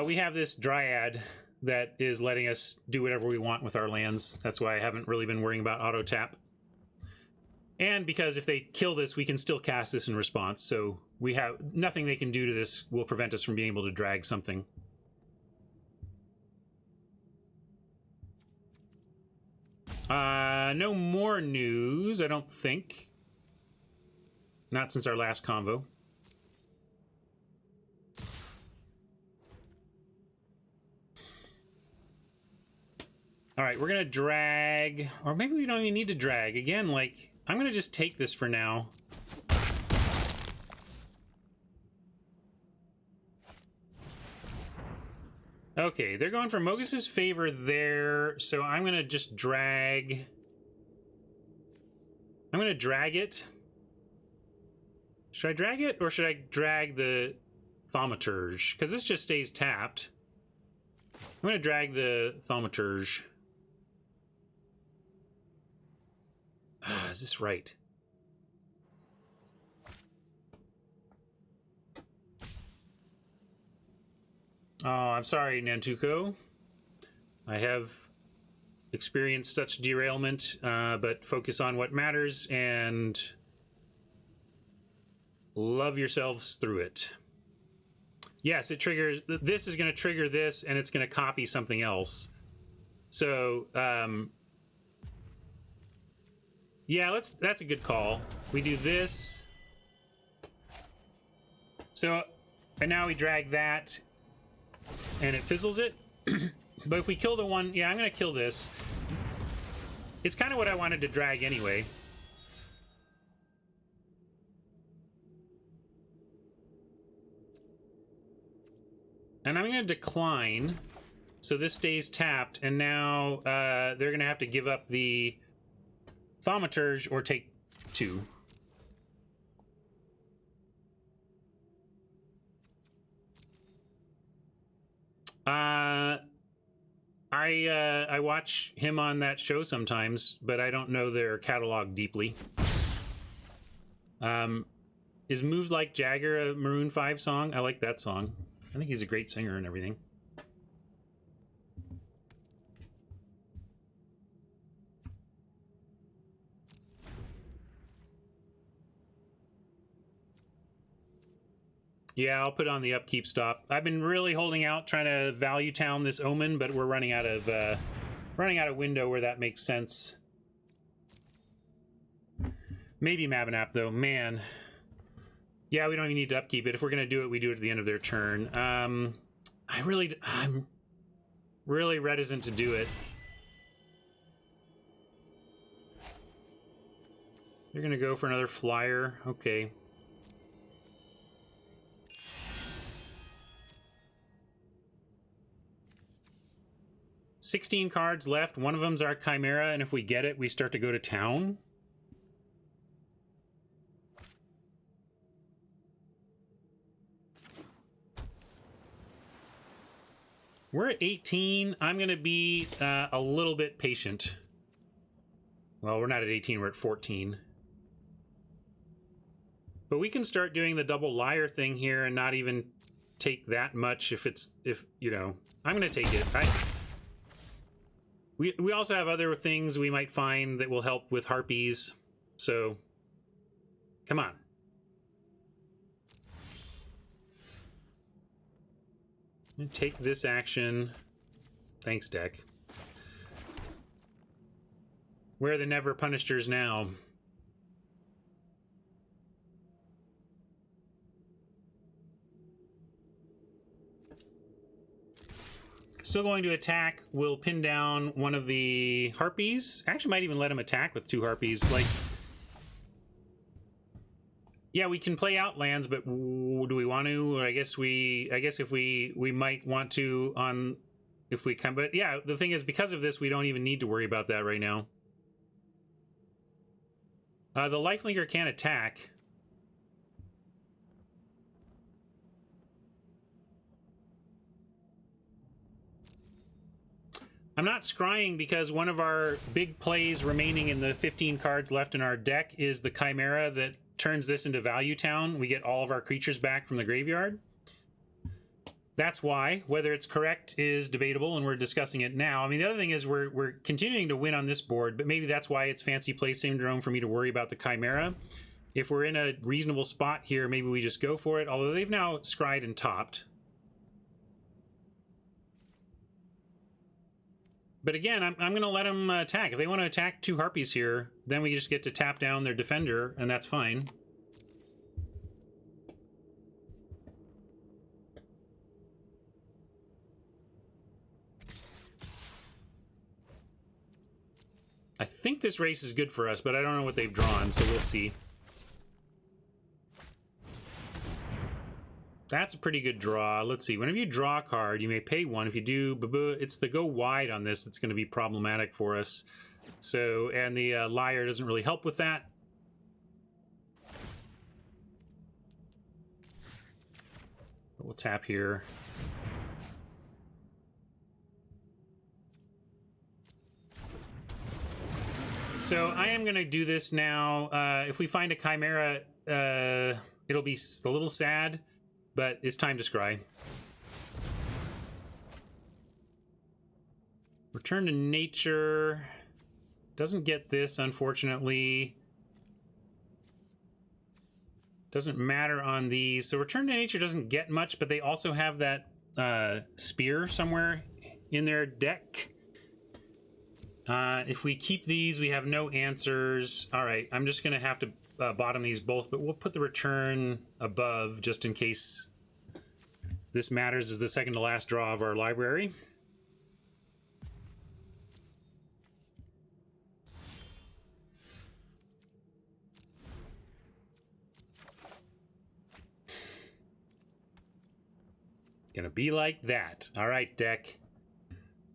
We have this Dryad that is letting us do whatever we want with our lands. That's why I haven't really been worrying about auto tap. And because if they kill this, we can still cast this in response. So we have nothing they can do to this will prevent us from being able to drag something. No more news, I don't think. Not since our last convo. All right, we're gonna drag, or maybe we don't even need to drag. Again, like, I'm gonna just take this for now. Okay, they're going for Mogus's favor there, so I'm gonna just drag. I'm gonna drag it. Should I drag it, or should I drag the Thaumaturge? Because this just stays tapped. I'm gonna drag the Thaumaturge. Is this right? Oh, I'm sorry, Nantuko. I have experienced such derailment, but focus on what matters and love yourselves through it. Yes, it triggers. This is going to trigger this, and it's going to copy something else. So, yeah, that's a good call. We do this. So, and now we drag that, and it fizzles it. But if we kill the one, yeah, I'm going to kill this. It's kind of what I wanted to drag anyway. And I'm going to decline, so this stays tapped, and now they're going to have to give up the Thaumaturge or take 2. I watch him on that show sometimes, but I don't know their catalog deeply. Is Moves Like Jagger a Maroon 5 song? I like that song. I think he's a great singer and everything. Yeah, I'll put on the upkeep stop. I've been really holding out, trying to value town this Omen, but we're running out of window where that makes sense. Maybe Mabinap though, man. Yeah, we don't even need to upkeep it. If we're gonna do it, we do it at the end of their turn. I'm really reticent to do it. You're gonna go for another flyer, okay. $16 cards left. One of them's our Chimera, and if we get it, we start to go to town. We're at 18. I'm going to be a little bit patient. Well, we're not at 18. We're at 14. But we can start doing the double liar thing here and not even take that much if you know. I'm going to take it. We also have other things we might find that will help with harpies. So, come on. Take this action. Thanks, deck. Where are the never punishers now? Still going to attack. We'll pin down one of the harpies. Actually, might even let him attack with 2 harpies. Like, yeah, we can play out lands, but do we want to? I guess if we might want to on if we come. But yeah, the thing is, because of this, we don't even need to worry about that right now. The lifelinker can't attack. I'm not scrying because one of our big plays remaining in the 15 cards left in our deck is the Chimera that turns this into Value Town. We get all of our creatures back from the graveyard. That's why. Whether it's correct is debatable, and we're discussing it now. I mean, the other thing is we're continuing to win on this board, but maybe that's why it's fancy play syndrome for me to worry about the Chimera. If we're in a reasonable spot here, maybe we just go for it, although they've now scryed and topped. But again, I'm going to let them attack. If they want to attack 2 harpies here, then we just get to tap down their defender, and that's fine. I think this race is good for us, but I don't know what they've drawn, so we'll see. That's a pretty good draw. Let's see. Whenever you draw a card, you may pay 1. If you do, it's the go wide on this that's going to be problematic for us. So, and the liar doesn't really help with that. We'll tap here. So I am going to do this now. If we find a Chimera, it'll be a little sad. But it's time to scry. Return to nature. Doesn't get this, unfortunately. Doesn't matter on these. So return to nature doesn't get much, but they also have that spear somewhere in their deck. If we keep these, we have no answers. All right, I'm just going to have to bottom these both, but we'll put the return above just in case this matters as the second to last draw of our library. Gonna be like that. All right, deck.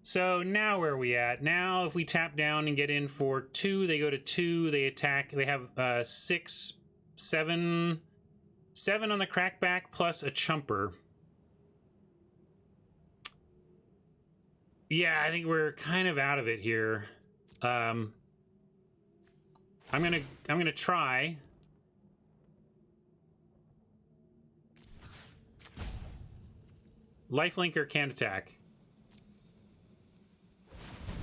So now where are we at? Now if we tap down and get in for 2, they go to 2, they attack. They have 6, 7 on the crackback plus a chumper. Yeah, I think we're kind of out of it here. I'm gonna try. Lifelinker can't attack.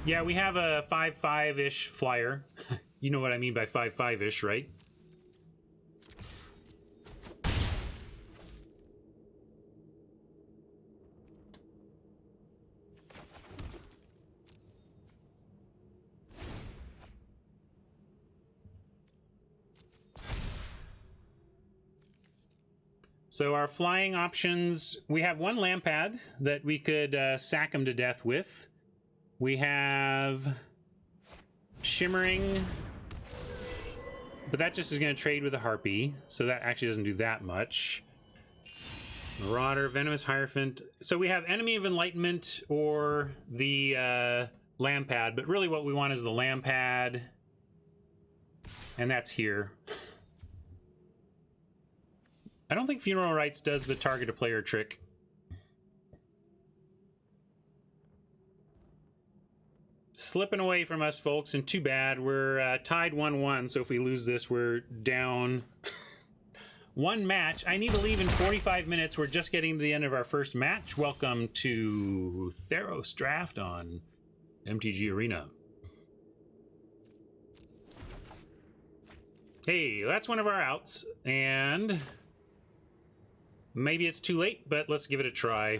Yeah, we have a 5/5-ish flyer. You know what I mean by 5/5-ish, right? So our flying options, we have one Lampad that we could sack him to death with. We have Shimmering, but that just is going to trade with a Harpy, so that actually doesn't do that much. Marauder, Venomous Hierophant. So we have Enemy of Enlightenment or the Lampad, but really what we want is the Lampad, and that's here. I don't think Funeral Rites does the target a player trick. Slipping away from us, folks, and too bad. We're tied 1-1, so if we lose this, we're down one match. I need to leave in 45 minutes. We're just getting to the end of our first match. Welcome to Theros Draft on MTG Arena. Hey, that's one of our outs, and maybe it's too late, but let's give it a try.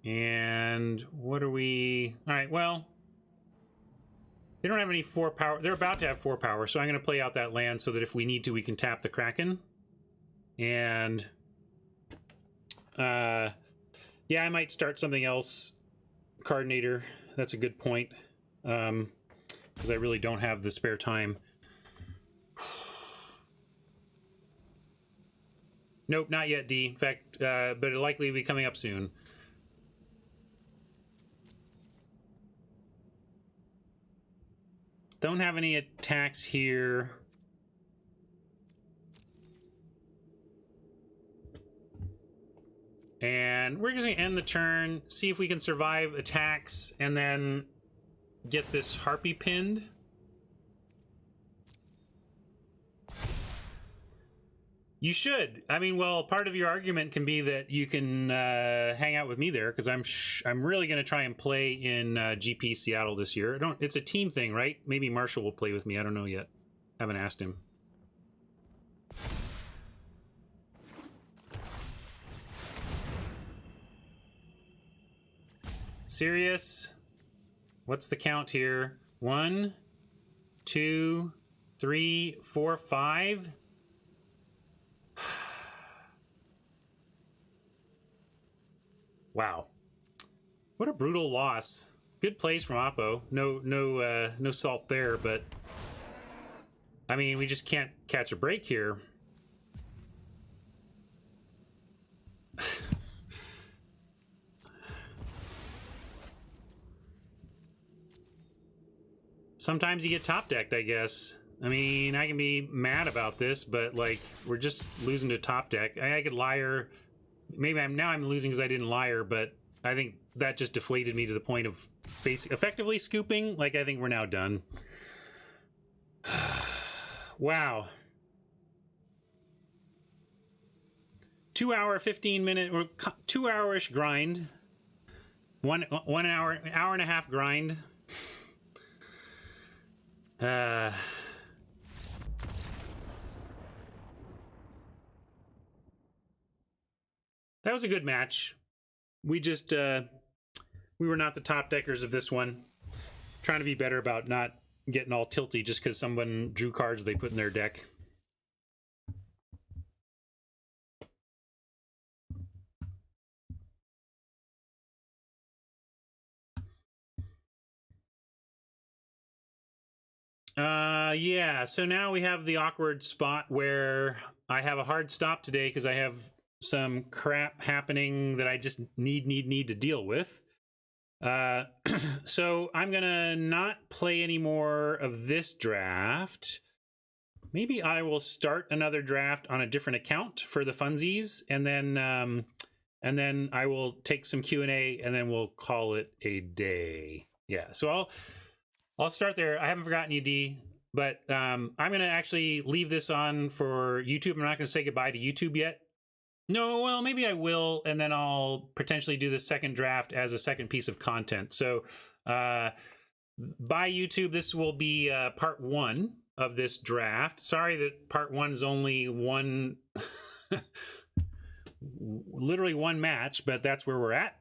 And what are we... All right, well, they don't have any 4 power. They're about to have 4 power, so I'm going to play out that land so that if we need to, we can tap the Kraken. And yeah, I might start something else. Cardinator, that's a good point, because I really don't have the spare time. Nope, not yet, D. In fact, but it'll likely be coming up soon. Don't have any attacks here. And we're just going to end the turn, see if we can survive attacks, and then get this Harpy pinned. You should. I mean, well, part of your argument can be that you can hang out with me there, because I'm really going to try and play in GP Seattle this year. It's a team thing, right? Maybe Marshall will play with me. I don't know yet. Haven't asked him. Serious? What's the count here? 1, 2, 3, 4, 5. Wow, what a brutal loss. Good plays from Oppo. No salt there, but I mean, we just can't catch a break here. Sometimes you get top decked, I guess. I mean, I can be mad about this, but like, we're just losing to top deck. I could liar. Maybe I'm losing because I didn't liar, but I think that just deflated me to the point of effectively scooping. Like, I think we're now done. Wow. 2 hour, 15 minute, or 2 hour-ish grind. One hour, an hour and a half grind. That was a good match. We just, we were not the top deckers of this one. Trying to be better about not getting all tilty just because someone drew cards they put in their deck. Yeah, so now we have the awkward spot where I have a hard stop today because I have some crap happening that I just need to deal with. So I'm gonna not play any more of this draft. Maybe I will start another draft on a different account for the funsies, and then and then I will take some Q&A, and then we'll call it a day. Yeah, so I'll start there. I haven't forgotten you, D, but I'm going to actually leave this on for YouTube. I'm not going to say goodbye to YouTube yet. No, well, maybe I will, and then I'll potentially do the second draft as a second piece of content. So by YouTube, this will be part 1 of this draft. Sorry that part 1 is only one, literally one match, but that's where we're at.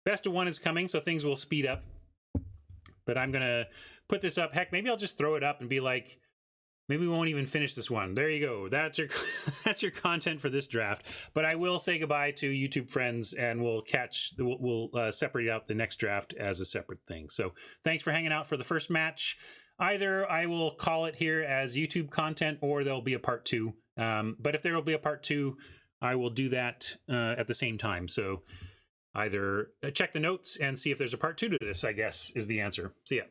Best of 1 is coming, so things will speed up. But I'm going to put this up. Heck, maybe I'll just throw it up and be like, maybe we won't even finish this one. There you go. That's your content for this draft. But I will say goodbye to YouTube friends, and we'll separate out the next draft as a separate thing. So thanks for hanging out for the first match. Either I will call it here as YouTube content, or there'll be a part 2. But if there will be a part 2, I will do that at the same time. So either check the notes and see if there's a part 2 to this, I guess, is the answer. See ya.